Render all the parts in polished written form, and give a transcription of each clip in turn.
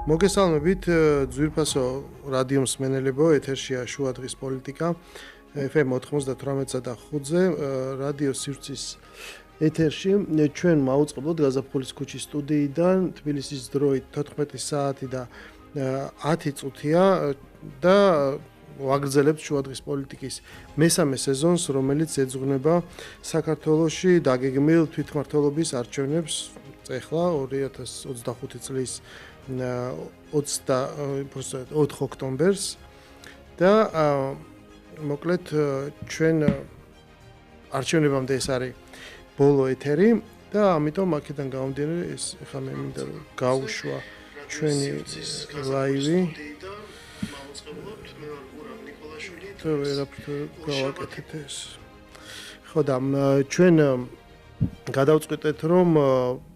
მოგესალმებით ძვირფასო რადიო მსმენელებო, ეთერშია შუადღის პოლიტიკა FM 98.5-ზე რადიო სივრცის ეთერში. ჩვენ მაუწყებლობთ გაზაფხულის ქუჩის სტუდიიდან თბილისის დროით 14 საათი და 10 წუთია და ვაგრძელებთ შუადღის პოლიტიკის მესამე სეზონს, რომელიც ეძღვნება საქართველოში დაგეგმილ თვითმმართველობის არჩევნებს ეხლა 2025 წლის 24 ოქტომბერს და მოკლედ ჩვენ არჩევნებამდე ეს არის ბოლო ეთერი და ამიტომ აქედან გამომდინარე ეს ახლა მე მინდა რომ გავუშვა ჩვენი ლაივი გავაკეთეთ ეს. ხო და ჩვენ გადავწყვეტეთ რომ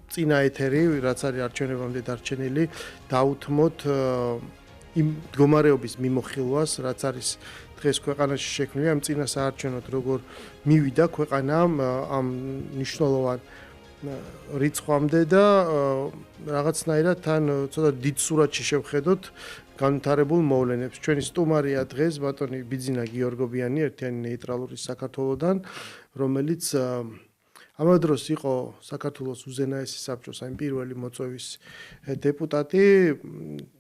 წინა ეთერი, რაც არის არჩევნებამდე დარჩენილი, დაუთმოთ იმ მდგომარეობის მიმოხილვას, რაც არის დღეს ქვეყანაში შექმნილი, ამ წინა საარჩევნოდ როგორ მივიდა ქვეყანა ამ მნიშვნელოვან რიცხვამდე და რაღაცნაირად თან ცოტა დიდ სურათში შევხედოთ განვითარებულ მოვლენებს. ჩვენი სტუმარია დღეს ბატონი ბიძინა გიორგობიანი, ერთიანი ნეიტრალური საქართველოდან, რომელიც ამავე დროს იყო საქართველოს უზენაესი საბჭოს აი პირველი მოწვევის დეპუტატი.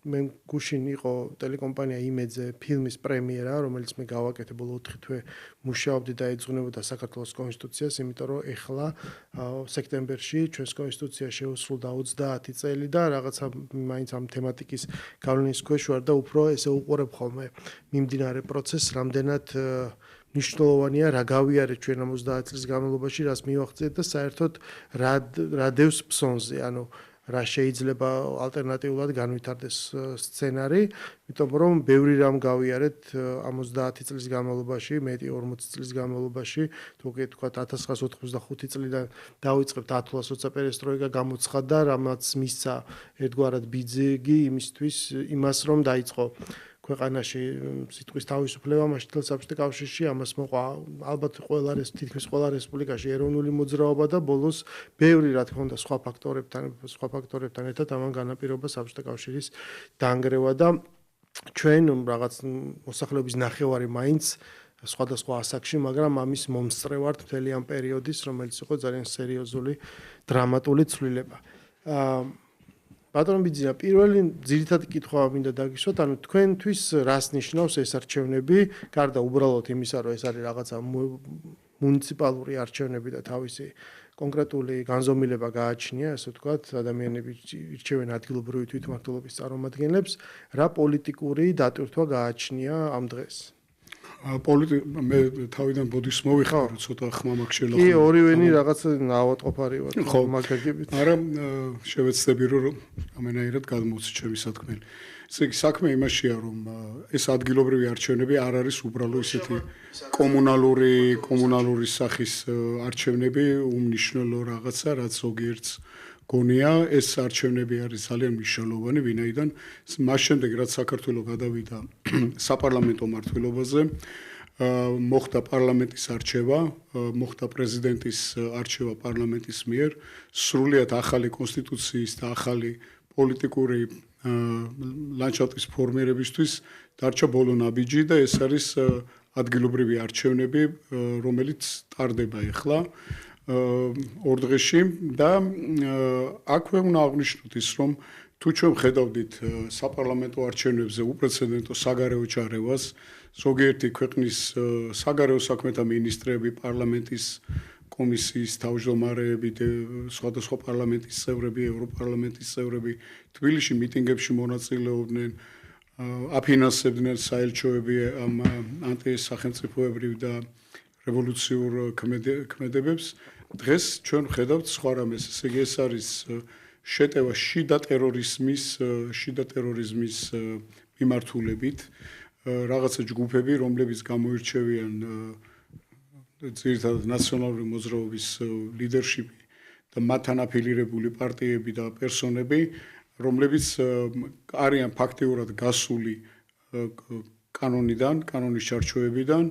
მე გუშინ იყო ტელეკომპანია იმედზე ფილმის პრემიერა, რომელიც მე გავაკეთე ბოლო 4 თვე მუშაობდი და ეძღვნებოდა საქართველოს კონსტიტუციას, იმიტომ რომ ეხლა სექტემბერში ჩვენს კონსტიტუცია შეუსრულდა 30 წელი და რაღაცა მაინც ამ თემატიკის გავლენის ქვეშ ვარ და უფრო ესე უყურებ ხოლმე მიმდინარე პროცესს, რამდენად მნიშვნელოვანია რა გავიარეთ ჩვენ ამ 30 წლის განმავლობაში, რას მივახციეთ და საერთოდ რა დევს ფსონზე, ანუ რა შეიძლება ალტერნატიულად განვითარდეს სცენარი, იმიტომ რომ ბევრი რამ გავიარეთ ამ 30 წლის განმავლობაში, მეტი 40 წლის განმავლობაში, თუ თქვა 1985 წლიდან დავიწყებთ ათვლას, როცა პერესტროიკა გამოცხადდა, რამაც მისცა ერთგვარად ბიძგი იმას რომ დაიწყო ქვეყანაში სიტყვის თავისუფლება მაშინ თელ საბჭოთა კავშირში, ამას მოყვა ალბათ თითქმის ყველა რესპუბლიკაში ეროვნული მოძრაობა და ბოლოს ბევრი რა თქმა უნდა სხვა ფაქტორებთან ერთად ამან განაპირობა საბჭოთა კავშირის დანგრევა და ჩვენ რაღაც მოსახლეობის ნახევარი მაინც სხვადასხვა ასაკში, მაგრამ ამის მომსწრე ვართ მთელი ამ პერიოდის, რომელიც იყო ძალიან სერიოზული დრამატული ცვლილება. ბატონ ბიძინა, პირველი ძირითადი კითხვა მინდა დაგისვათ, ანუ თქვენთვის რას ნიშნავს ეს არჩევნები, გარდა უბრალოდ იმისა, რომ ეს არის რაღაცა მუნიციპალური არჩევნები და თავისი კონკრეტული განზომილება გააჩნია, ასე ვთქვათ, ადამიანები ირჩევენ ადგილობრივი თვითმმართველობის წარმომადგენლებს, რა პოლიტიკური დატვირთვა გააჩნია ამ დღეს? მე თავიდან ბოდიშს მოვიხარ, ცოტა ხმა მაქვს შელახული. კი, ორივენი რაღაცა ავატყოფარი ვარ მაგაგებით. მაგრამ შევეცდები რომ ამენაირად გადმოვცი ჩემი საქმე. ესე იგი საქმე იმაშია რომ ეს ადგილობრივი არჩევნები არ არის უბრალოდ ისეთი კომუნალური სახის არჩევნები, უმნიშვნელო რაღაცა, რაც ზოგიერთს გონია, ეს არჩევნები არის ძალიან მნიშვნელოვანი, ვინაიდან მას შემდეგ რაც საქართველო გადავიდა საპარლამენტო მმართველობაზე, მოხდა პარლამენტის არჩევა, მოხდა პრეზიდენტის არჩევა პარლამენტის მიერ, სრულიად ახალი კონსტიტუციის და ახალი პოლიტიკური ლანდშაფტის ფორმირებისთვის დარჩა ბოლო ნაბიჯი და ეს არის ადგილობრივი არჩევნები, რომელიც ტარდება ახლა ორ დღეში და აქვე უნდა აღნიშნოთ ის, რომ თუ ჩვენ ხედავდით საპარლამენტო არჩევნებზე უპრეცედენტო საგარეო ჩარევას, ზოგიერთი ქვეყნის საგარეო საქმეთა მინისტრები, პარლამენტის კომისიის თავმჯდომარეები, სხვადასხვა პარლამენტის წევრები, ევროპარლამენტის წევრები თბილისში მიტინგებში მონაწილეობდნენ, აფინანსებდნენ საელჩოები ამ ანტისახელმწიფოებრივ და რევოლუციურ ქმედებებს. დღეს ჩვენ ხედავთ სხვა რამეს, ესე იგი ეს არის შეტევა შიდა ტერორიზმის მიმართულებით, რაღაცა ჯგუფები, რომლებიც გამოირჩევიან ძირითადად ნაციონალური მოძრაობის ლიდერშიპი და მათთან აფილირებული პარტიები და პერსონები, რომლებიც არიან ფაქტიურად გასული კანონის ჩარჩოებიდან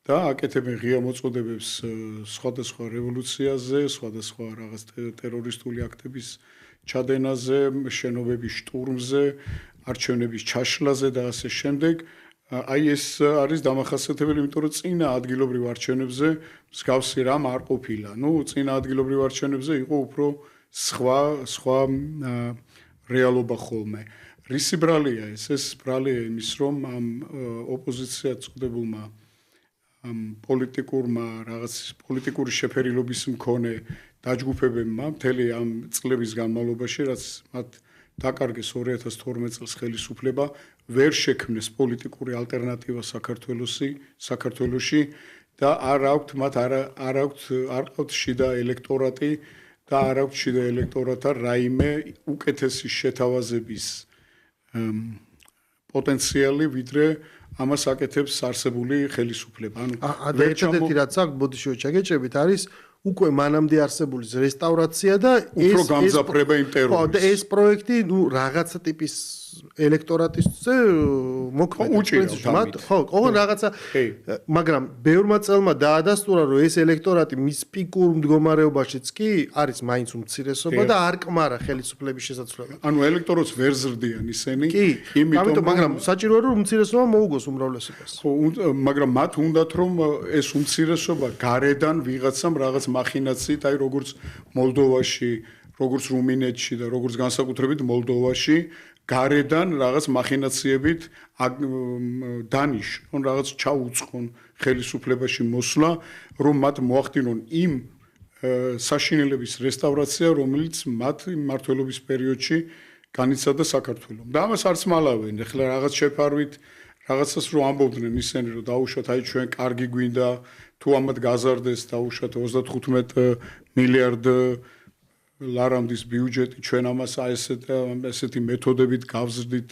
და აკეთებენ ღია მოწოდებებს სხვადასხვა რევოლუციაზე, სხვადასხვა რაღაც ტერორისტული აქტების ჩადენაზე, შენობების შტურმზე, არჩევნების ჩაშლაზე და ასე შემდეგ. აი ეს არის დამახასიათებელი, იმიტომ რომ წინა ადგილობრივ არჩევნებზე მსგავსი რამ არ ყოფილა. წინა ადგილობრივ არჩევნებზე იყო უფრო სხვა რეალობა ხოლმე. რისი ბრალია ეს? ეს ბრალია იმის, რომ ამ ოპოზიციად წოდებულმა პოლიტიკურმა რაღაც პოლიტიკური შეფერილობის მქონე დაჯგუფებებმა მთელი ამ წლების განმავლობაში, რაც მათ დაკარგეს 2012 წელს ხელისუფლება, ვერ შექმნეს პოლიტიკური ალტერნატივა საქართველოში და არ აქვთ შიდა ელექტორატი და არ აქვთ შიდა ელექტორატთან რაიმე უკეთესი შეთავაზების პოტენციალი, ვიდრე ამას აკეთებს არსებული ხელისუფლება. ერთადერთი რაც აქვს, ბოდიშო ჩაგეჭებით, არის უკვე მანამდე არსებული რესტავრაცია და უფრო გამძაფრება იმ ტერორისტს. და ეს პროექტი, რაღაცა ტიპის ელექტორატისზე მოქმედებს. ოღონდ რაღაცა, მაგრამ ბევრმა წელმა დაადასტურა, რომ ეს ელექტორატი მის პიკურ მდგომარეობაშიც კი არის მაინც უმცირესობა და არ კმარა ხელისუფლების შესაძლებლობა. ელექტორატს ვერ ზრდიან ისინი, იმიტომ მაგრამ საჭიროა რომ უმცირესობა მოუგოს უმრავლესობას. მაგრამ მათ უნდათ რომ ეს უმცირესობა გარედან ვიღაცამ რაღაც მახინაციით, აი როგორც მოლდოვაში, როგორც რუმინეთში და როგორც განსაკუთრებით მოლდოვაში გარედან რაღაც მახინაციებით დანიშნონ, რაღაც ჩაუწყონ ხელისუფლებაში მოსვლა, რომ მათ მოახდინონ იმ საშინელების რესტავრაცია, რომელიც მათ მმართველობის პერიოდში განიცადა საქართველოს. და ამას არც მალავენ. ეხლა რაღაც შეფარვით რაღაცას რო ამბობდნენ ისინი, რომ დაუშვათ, აი ჩვენ კარგი გვინდა, თუ ამათ გაზარდეს დაუშვათ 35 მილიარდ ლარამდის ბიუჯეტი, ჩვენ ამას ესეთი მეთოდებით გავზრდით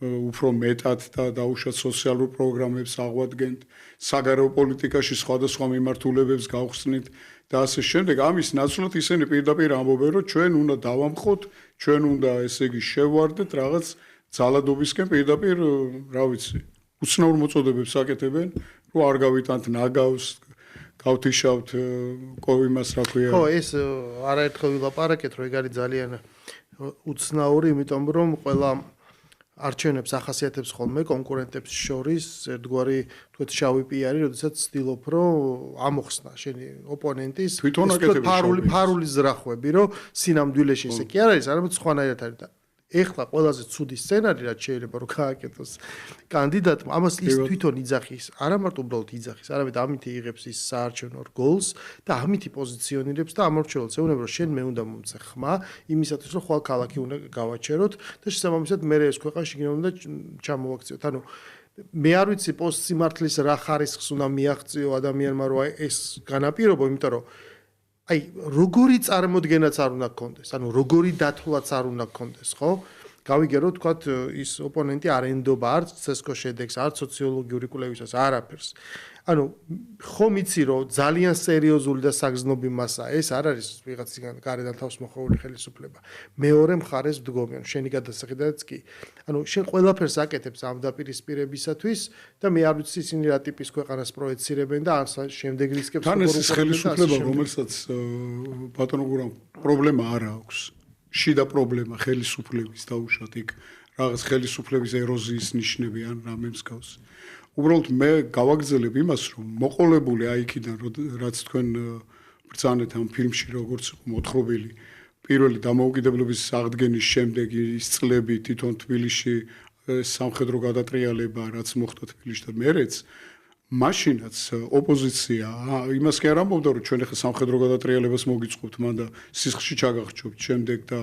უფრო მეტად და დაუშვათ სოციალურ პროგრამებს აღვადგენთ, საგარეო პოლიტიკაში სხვადასხვა მიმართულებებს გავხსნით და ასე შემდეგ. ამის ნაცვლად ისინი პირდაპირ ამბობენ, რომ ჩვენ უნდა დავამხოთ, ჩვენ უნდა ესე იგი შევვარდეთ რაღაც ძალადობისკენ პირდაპირ, რა ვიცი, უცნაურ მოწოდებებს აკეთებენ, რომ არ გავიტანთ ნაგავს, გავთიშავთ იმას, რა ქვია. ხო, ეს არაერთხელ ვილაპარაკეთ, რომ ეგ არის ძალიან უცნაური, იმიტომ რომ ყველა არჩევნებს ახასიათებს ხოლმე კონკურენტებს შორის ერთგვარი თქვათ შავი პიარი, როდესაც ცდილობ რომ ამოხსნა შენი ოპონენტის ფარული ზრახვები, რომ სინამდვილეში ესე კი არ არის, არამედ სხვანაირად არის და ეხლა ყველაზე ცუდი სცენარი რაც შეიძლება რომ გააკეთოს კანდიდატმა, ამას ის თვითონ იძახის, არა მარტო უბრალოდ იძახის, არამედ ამით იღებს ის საარჩევნო რგოლს და ამით იპოზიციონირებს და ამორჩეულს ეუბნება, რომ შენ მე უნდა მომწე ხმა იმისათვის, რომ ხვალ ქალაქი უნდა გავაჩეროთ და შესაბამისად მე ეს ქვეყანაში გინდა ჩამოვაქციოთ. ანუ მე არ ვიცი პოსტსიმართლის რა ხარისხს უნდა მიაღწიო ადამიანმა, რომ ეს განაპირობო, იმიტომ რომ აი როგორი წარმოდგენაც არ უნდა გქონდეს, ანუ როგორი დათვლაც არ უნდა გქონდეს, ხო? გავიგერო თქვათ ის ოპონენტი არ ენდობა არც CSGO შედეგს, არც სოციოლოგიური კვლევისას, არაფერს. ანუ ხომ იცი რომ ძალიან სერიოზული და საგზნობი მასაა, ეს არ არის ვიღაციდან გარედან თავს მოხეული ხელისუფლება. მეორე მხარეს ვდგომიან, შენი გადასახედადაც კი. ანუ შენ ყველაფერს აკეთებს ამ დაპირისპირებისათვის და მე არ ვიცი ისინი რა ტიპის ქვეყანას პროექცირებენ და ამ შემდეგ რისკებს თან ეს ხელისუფლება, რომელსაც ბატონო გურამ პრობლემა არ აქვს. შიდა პრობლემა ხელისუფლების დაუშვათ იქ რაღაც ხელისუფლების ეროზიის ნიშნები ან რამე მსგავს. უბრალოდ მე გავაგრძელებ იმას, რომ მოყოლებული აი იქიდან რაც თქვენ ბრძანეთ ამ ფილმში როგორც მოთხრობილი პირველი დამოუკიდებლობის აღდგენის შემდეგ ის წლები თვითონ თბილისში სამხედრო გადატრიალება რაც მოხდა თბილისში და მერეც მაშინაც ოპოზიცია იმას კი არ ამბობდა რომ ჩვენ ახლა სამხედრო გადატრიალებას მოგიწყობთ მანდა სისხლში ჩაგახჭობთ შემდეგ და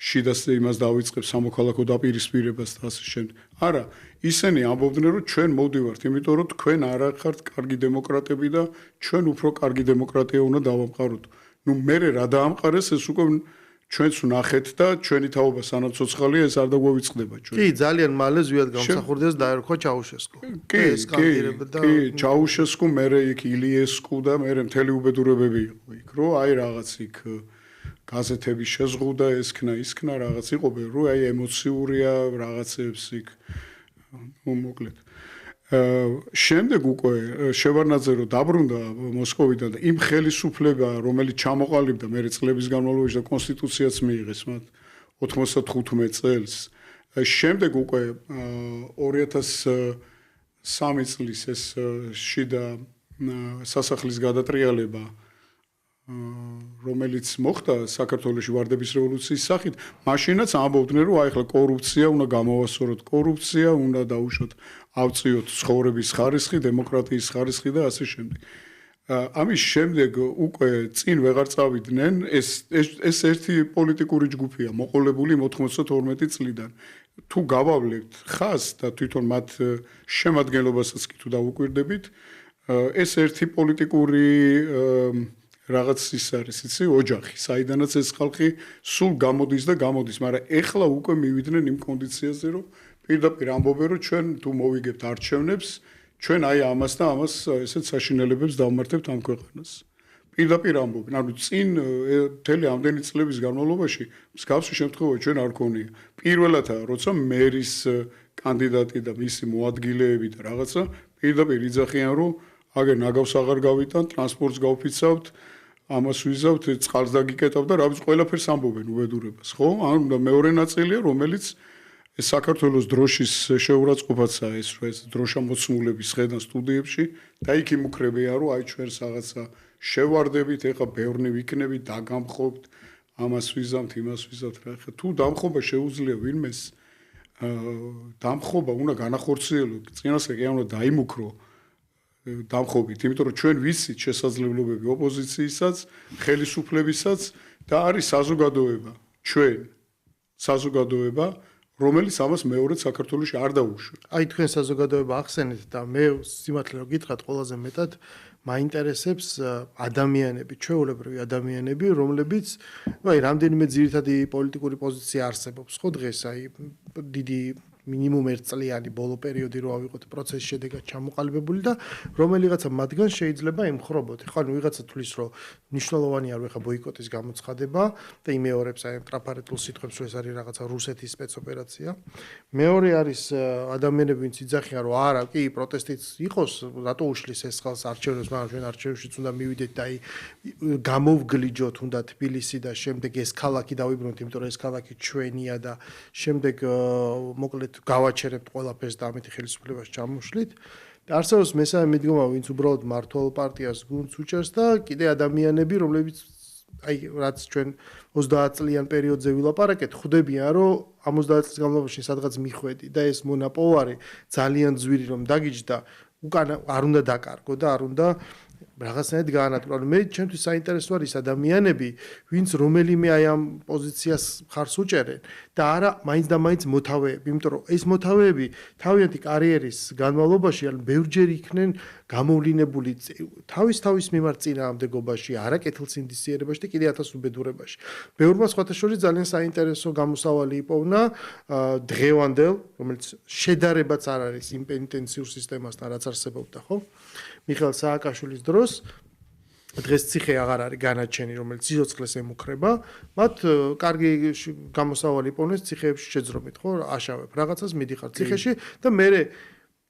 შიდას იმას დავიწყებს სამოქალაქო დაპირისპირებას და ასე შემდეგ. არა, ისინი ამბობდნენ რომ ჩვენ მოვდივართ, იმიტომ რომ თქვენ არ ხართ კარგი დემოკრატები და ჩვენ უფრო კარგი დემოკრატია უნდა დავამყაროთ. ნუ მე რა დაამყარეს ეს უკვე ჩვენც ვნახეთ და ჩვენი თაობა სანამ ცოცხალია ეს არ დაგვევიწყდება ჩვენ. კი, ძალიან მალე ზვიად გამსახურდეს დაერქვა ჩაუშესკუ. კი, ჩაუშესკუ, მერე იქ ილიესკუ და მერე მთელი უბედურებები იყო იქ, რომ აი რაღაც იქ გაზეთები შეზღუდა, ისქნა რაღაც იყო, რომ აი ემოციურია რაღაცებს იქ მოკლედ. შემდეგ უკვე შევარნაძე რო დაბრუნდა მოსკოვიდან და იმ ხელისუფლება რომელიც ჩამოყალიბდა მე წლების განმავლობაში და კონსტიტუციაც მიიღეს მათ 95 წელს. შემდეგ უკვე 2003 წლის ეს შიდა სასახლის გადატრიალება რომელიც მოხდა საქართველოში ვარდების რევოლუციის სახით, მაშინაც ამბობდნენ, რომ აი ახლა კორუფცია უნდა გამოვასწოროთ, კორუფცია უნდა დაუშვათ, ავწიოთ ცხოვრების ხარისხი, დემოკრატიის ხარისხი და ასე შემდეგ. ამის შემდეგ უკვე წინ ვეღარ წავიდნენ, ეს ერთი პოლიტიკური ჯგუფია, მოყოლებული 92 წლიდან. თუ გავავლებთ ხაზს და თვითონ მათ შემადგენლობასაც კი თუ დავუკვირდებით, ეს ერთი პოლიტიკური რაღაც ის არის, იცი, ოჯახი, საიდანაც ეს ხალხი სულ გამოდის და გამოდის, მაგრამ ეხლა უკვე მივიდნენ იმ კონდიციაზე, რომ პირდაპირ ამბობენ, რომ ჩვენ თუ მოვიგებთ არჩევნებს, ჩვენ აი ამას და ამას ესეთ საშინელებებს დავმართებთ ამ ქვეყანას. პირდაპირ ამბობენ, ანუ წინ მთელი ამდენი წლების განმავლობაში მსგავსი შემთხვევა ჩვენ არ გქონია. პირველად, როცა მერის კანდიდატი და მისი მოადგილეები და რაღაცა პირდაპირ იძახიან, რომ აგერ ნაგავს აღარ გავიტან, ტრანსპორტს გავფიცავთ, ამას ვიზავთ, წყალს დაგიკეტავთ და რაღაც ყველაფერს ამბობენ უბედურებას, ხო? ანუ მეორე ნაწილია, რომელიც საქართველოს დროშის შეურაცხყოფაცაა ეს, რომ ეს დროშამოცმულების ხედან სტუდიებში და იქ იმუქრებია, რომ აი ჩვენს რაღაცა შევარდებით, ეხა ბევრნი ვიქნებით, დაგამხობთ, ამას ვიზავთ, იმას ვიზავთ რა. ეხა თუ დამხობა შეუძლია ვინმეს დამხობა უნდა განახორციელოს, წინასწარ კი უნდა დაიმუქრო დამხობით, იმიტომ რომ ჩვენ ვიცით შესაძლებლობები ოპოზიციისაც, ხელისუფლებისაც და არის საზოგადოება, ჩვენ საზოგადოება, რომელიც ამას მეორედ საქართველოში არ დაუშვებს. აი თქვენ საზოგადოება ახსენეთ და მე სიმართლე რომ გითხრათ, ყველაზე მეტად მაინტერესებს ადამიანები, ჩვეულებრივი ადამიანები, რომლებიც, აი რამდენიმე ძირითადი პოლიტიკური პოზიცია არსებობს, ხო დღეს აი დიდი მინიმუმ 1 წლიანი ბოლო პერიოდი რო ავიღოთ პროცესის შედეგად ჩამოყალიბებული და რომელიღაცა მათგან შეიძლება იმხრობოთ. ხო, ანუ ვიღაცა თulis რომ მნიშვნელოვანი არ ვეხა ბოიკოტის გამოცხადება და იმეორებს აი ტრაფარეტულ სიტყვებს, რომ ეს არის რაღაცა რუსეთის სპეცოპერაცია. მეორე არის ადამიანები, ვინც იძახიან, რომ არა, კი, პროტესტიც იყოს, რატო უშლის ეს ხალხს არჩევნებს, მაგრამ ჩვენ არჩევნებშიც უნდა მივიდეთ და აი გამოვგლიჯოთ უნდა თბილისი და შემდეგ ეს ქალაქი დავიბრუნოთ, იმიტომ რომ ეს ქალაქი ჩვენია და შემდეგ მოკლედ გავაჩერებთ ყველაფერს და ამით ხელისუფლებას ჩამოშლით. და არსებობს მესამე მიდგომა, ვინც უბრალოდ მართლ პარტიას გუნდს უჭერს და კიდე ადამიანები, რომლებიც აი რაც ჩვენ 30 წლიან პერიოდზე ვილაპარაკეთ, ხვდებიან, რომ ამ 30 წლის განმავლობაში სადღაც მიხვედი და ეს მონაპოვარი ძალიან ძვირი რომ დაგიჯდა, უკან არ უნდა დაკარგო და არ უნდა რაღაცნაირად გაანადგურო. მე ჩემთვის საინტერესო არის ადამიანები, ვინც რომელიმე აი ამ პოზიციას ხარს უჭერენ და არა მაინც და მაინც მოთავეები, იმიტომ რომ ეს მოთავეები თავიანთი კარიერის განმავლობაში ან ბევრჯერ იქნენ გამოვლინებული თავის მიმართ წინააღმდეგობაში, არაკეთილსინდისიერებაში და კიდე 1000 უბედურებაში. ბევრმა სხვათა შორის ძალიან საინტერესო გამოსავალი იპოვნა დღევანდელ, რომელიც შედარებაც არ არის იმ პენიტენციურ სისტემასთან, რაც არსებობდა, ხო? მიხეილ სააკაშვილის დროს დღეს ციხე აღარ არის განაჩენი, რომელიც სიცოცხლეს ემუქრება, მათ კარგი გამოსავალი იპოვნეს ციხეებში შეძრომით, ხო, აშავებ რაღაცას მიდიხარ ციხეში და მე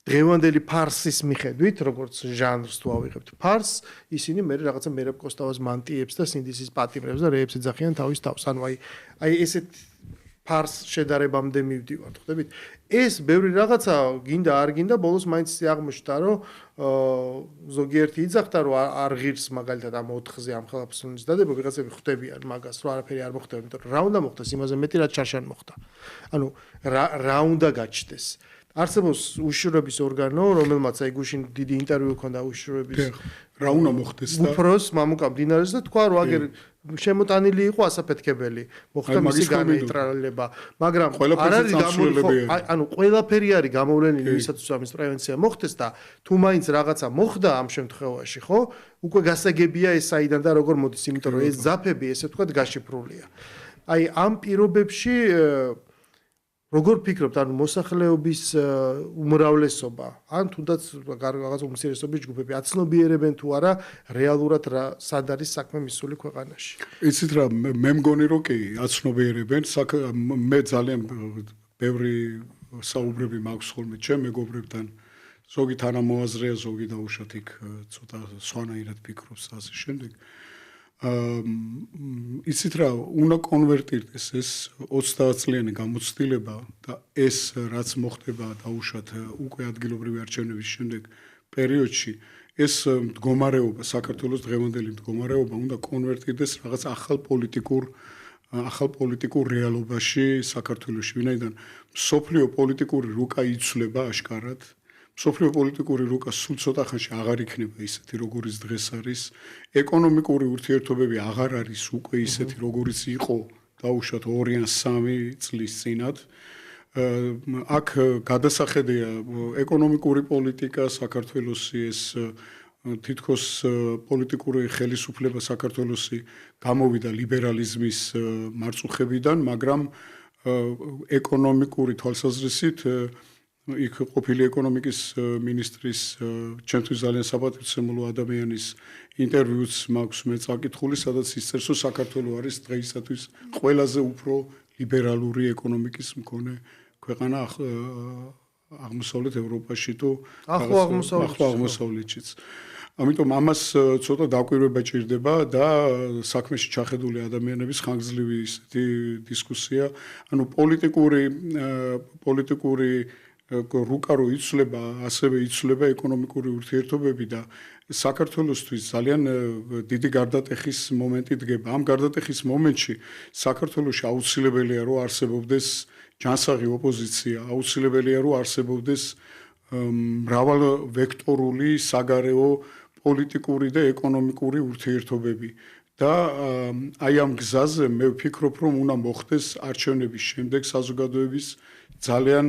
დღევანდელი ფარსის მიხედვით, როგორც ჟანრს თუ ავიღებთ ფარს, ისინი მე რაღაცა მერაბ კოსტავას მანტიებს და სინდისის პატიმრებს და რეებს ეძახიან თავის თავს. ანუ აი ესეთ ფარს შედარებამდე მივდივართ, ხვდებით? ეს ბევრი რაღაცა გინდა არ გინდა, ბოლოს მაინც აღმოჩნდა, რომ ზოგიერთი იძახდა, რომ არ ღირს მაგალითად ამ 4-ზე ამ ხელაფსრულის დადება, ვიღაცები ხვდებიან მაგას, რომ არაფერი არ მოხდება, იმიტომ რომ რა უნდა მოხდეს, იმაზე მეტი რაც ჩარშან მოხდა. ანუ რა უნდა გაჩნდეს. არსებობს უშიშროების ორგანო, რომელმაც აი გუშინ დიდი ინტერვიუ ჰქონდა უშიშროების რა უნდა მოხდეს და უფროს მამუკა მდინარეს და თქვა, რომ აგერ შემოტანილი იყო ასაფეთქებელი, მოხდა მისი განეიტრალება, მაგრამ არ არის გამოვლენილი, ანუ ყველაფერი არის გამოვლენილი ვისაც ამის პრევენცია მოხდეს და თუ მაინც რაღაცა მოხდა ამ შემთხვევაში, ხო? უკვე გასაგებია ეს საიდან და როგორ მოდის, იმიტომ რომ ეს ზაფები, ესე ვთქვათ, გაშიფრულია. აი ამ პირობებში როგორ ფიქრობთ, ანუ მოსახლეობის უმრავლესობა, ან თუნდაც რაღაც უმცირესობის ჯგუფები აცნობიერებენ თუ არა რეალურად რა სად არის საქმე მისული ქვეყანაში? იცით რა, მე მგონი რომ კი აცნობიერებენ, მე ძალიან ბევრი საუბრები მაქვს ხოლმე ჩემ მეგობრებთან, ზოგი თანამოაზრეა, ზოგი დაუშვათ იქ ცოტა სხვანაირად ფიქრობს ასე შემდეგ. იცით რა, უნდა კონვერტირდეს ეს 30 წლიანი გამოცდილება და ეს რაც მოხდება დაუშვათ უკვე ადგილობრივი არჩევნების შემდეგ პერიოდში ეს მდგომარეობა საქართველოს დღევანდელი მდგომარეობა უნდა კონვერტირდეს რაღაც ახალ პოლიტიკურ რეალობაში საქართველოში, ვინაიდან მსოფლიო პოლიტიკური რუკა იცვლება აშკარად. მსოფლიო პოლიტიკური რუკა სულ ცოტა ხანში აღარ იქნება ისეთი, როგორიც დღეს არის. ეკონომიკური ურთიერთობები აღარ არის უკვე ისეთი, როგორიც იყო დაუშვათ 2 ან 3 წლის წინათ. აქ გადასახედია ეკონომიკური პოლიტიკა საქართველოსი ეს თითქოს პოლიტიკური ხელისუფლება საქართველოსი გამოვიდა ლიბერალიზმის მარწუხებიდან, მაგრამ ეკონომიკური თვალსაზრისით იქ ყოფილი ეკონომიკის მინისტრის ჩემთვის ძალიან საპატივცემულო ადამიანის ინტერვიუც მაქვს მე წაკითხული, სადაც ისწერს, რომ საქართველო არის დღეისათვის ყველაზე უფრო ლიბერალური ეკონომიკის მქონე ქვეყანა აღმოსავლეთ ევროპაში თუ ახლო აღმოსავლეთშიც. ამიტომ ამას ცოტა დაკვირვება ჭირდება და საქმეში ჩახედული ადამიანების ხანგრძლივი ისეთი დისკუსია. ანუ პოლიტიკური რუკა რო იცვლება, ასევე იცვლება ეკონომიკური ურთიერთობები და საქართველოსთვის ძალიან დიდი გარდატეხის მომენტი დგება. ამ გარდატეხის მომენტში საქართველოში აუცილებელია რომ არსებობდეს ჯანსაღი ოპოზიცია, აუცილებელია რომ არსებობდეს მრავალვექტორული საგარეო პოლიტიკური და ეკონომიკური ურთიერთობები და აი ამ გზაზე მე ვფიქრობ რომ უნდა მოხდეს არჩევნების შემდეგ საზოგადოების ძალიან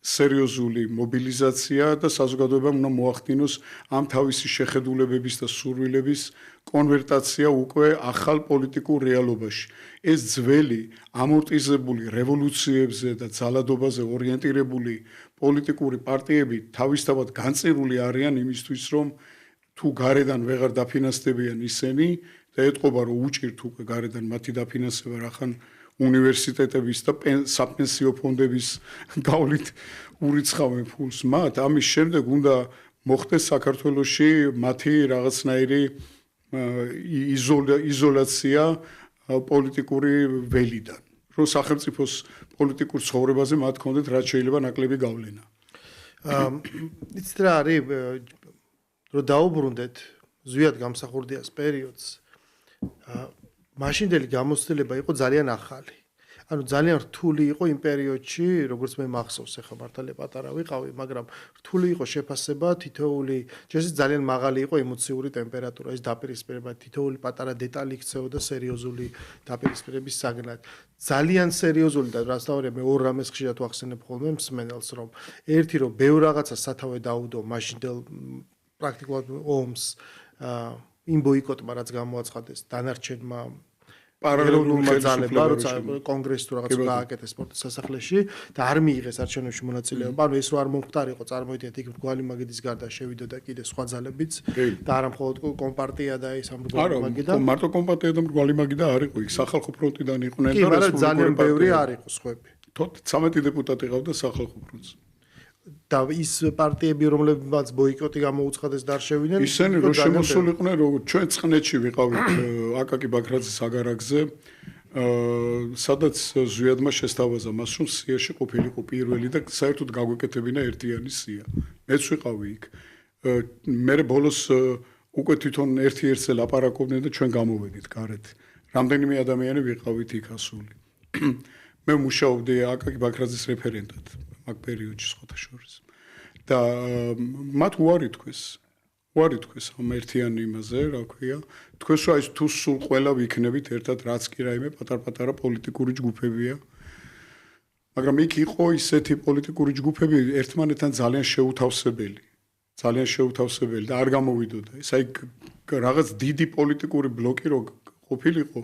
სერიოზული მობილიზაცია და საზოგადოებამ უნდა მოახდინოს ამ თავისი შეხედულებების და სურვილების კონვერტაცია უკვე ახალ პოლიტიკურ რეალობაში. ეს ძველი ამორტიზებული რევოლუციებზე და ძალადობაზე ორიენტირებული პოლიტიკური პარტიები თავისთავად განწირული არიან იმისთვის, რომ თუ გარედან ვეღარ დაფინანსდებიან ისინი და ეტყობა რომ უჭირთ უკვე გარედან მათი დაფინანსება რახან უნივერსიტეტების და საპენსიო ფონდების გავლით ურიცხავენ ფულს მათ, ამის შემდეგ უნდა მოხდეს საქართველოში მათი რაღაცნაირი იზოლაცია პოლიტიკური ველიდან, რომ სახელმწიფოს პოლიტიკურ ცხოვრებაზე მათ ჰქონდეთ რაც შეიძლება ნაკლები გავლენა. იცით რა არის, რომ დაუბრუნდეთ ზვიად გამსახურდიას პერიოდს, მაშინდელი გამოცდილება იყო ძალიან ახალი. ანუ ძალიან რთული იყო იმ პერიოდში, როგორც მე მახსოვს, ახლა მართალია პატარა ვიყავი, მაგრამ რთული იყო შეფასება თითოეული, შესაძლოა ძალიან მაღალი იყო ემოციური ტემპერატურა, ეს დაპირისპირება თითოეული პატარა დეტალი იქცეოდა სერიოზული დაპირისპირების საგნად. ძალიან სერიოზული და რასთავარია მე ორ რამეს ხშირად ვახსენებ ხოლმე მსმენელს, რომ ერთი რომ ბევრ რაღაცას სათავე დაუდო მაშინდელ პრაქტიკულად ომს იმ ბოიკოტმა რაც გამოაცხადეს დანარჩენმა პარალელურმა ძალებმა, როცა კონგრესი თუ რაღაც გააკეთეს სპორტის სასახლეში და არ მიიღეს არჩევნებში მონაწილეობა. ანუ ეს რო არ მომხდარიყო, წარმოიდგინეთ, იქ მრგვალი მაგიდის გარდა შევიდოდა კიდე სხვა ძალებიც და არა მხოლოდ კომპარტია და ეს ამ მრგვალი მაგიდა. არა, მარტო კომპარტია და მრგვალი მაგიდა არ იყო, იქ სახალხო ფრონტიდან იყვნენ და ძალიან ბევრი არ იყო სხვები. 13 დეპუტატი ყავდა სახალხო ფრონტზე. და ის პარტიები, რომლებიც ბოიკოტი გამოუცხადეს და არ შევიდნენ, ისინი რომ შემოსულიყვნენ, რომ ჩვენ ცხნეთში ვიყავით აკაკი ბაქრაძის აგარაკზე, სადაც ზვიადმა შესთავაზა მას, რომ სიაში ყოფილიყო პირველი და საერთოდ გაგვეკეთებინა ერთიანი სია. მეც ვიყავი იქ. მე ბოლოს უკვე თვითონ ერთ-ერთზე ლაპარაკობდნენ და ჩვენ გამოვედით გარეთ. რამდენიმე ადამიანი ვიყავით იქ ასული. მე მუშაობდი აკაკი ბაქრაძის რეფერენტად მაგ პერიოდში სხვათა შორის. და მათ უარი თქვეს ამ ერთიანი იმაზე, რა ქვია, თქვენს რა ის თუ სულ ყველა ვიქნებით ერთად, რაც კი რაიმე პატარ-პატარა პოლიტიკური ჯგუფებია. მაგრამ იქ იყო ისეთი პოლიტიკური ჯგუფები ერთმანეთთან ძალიან შეუთავსებელი და არ გამოვიდოდა. ეს აი რაღაც დიდი პოლიტიკური ბლოკი რო ყოფილიყო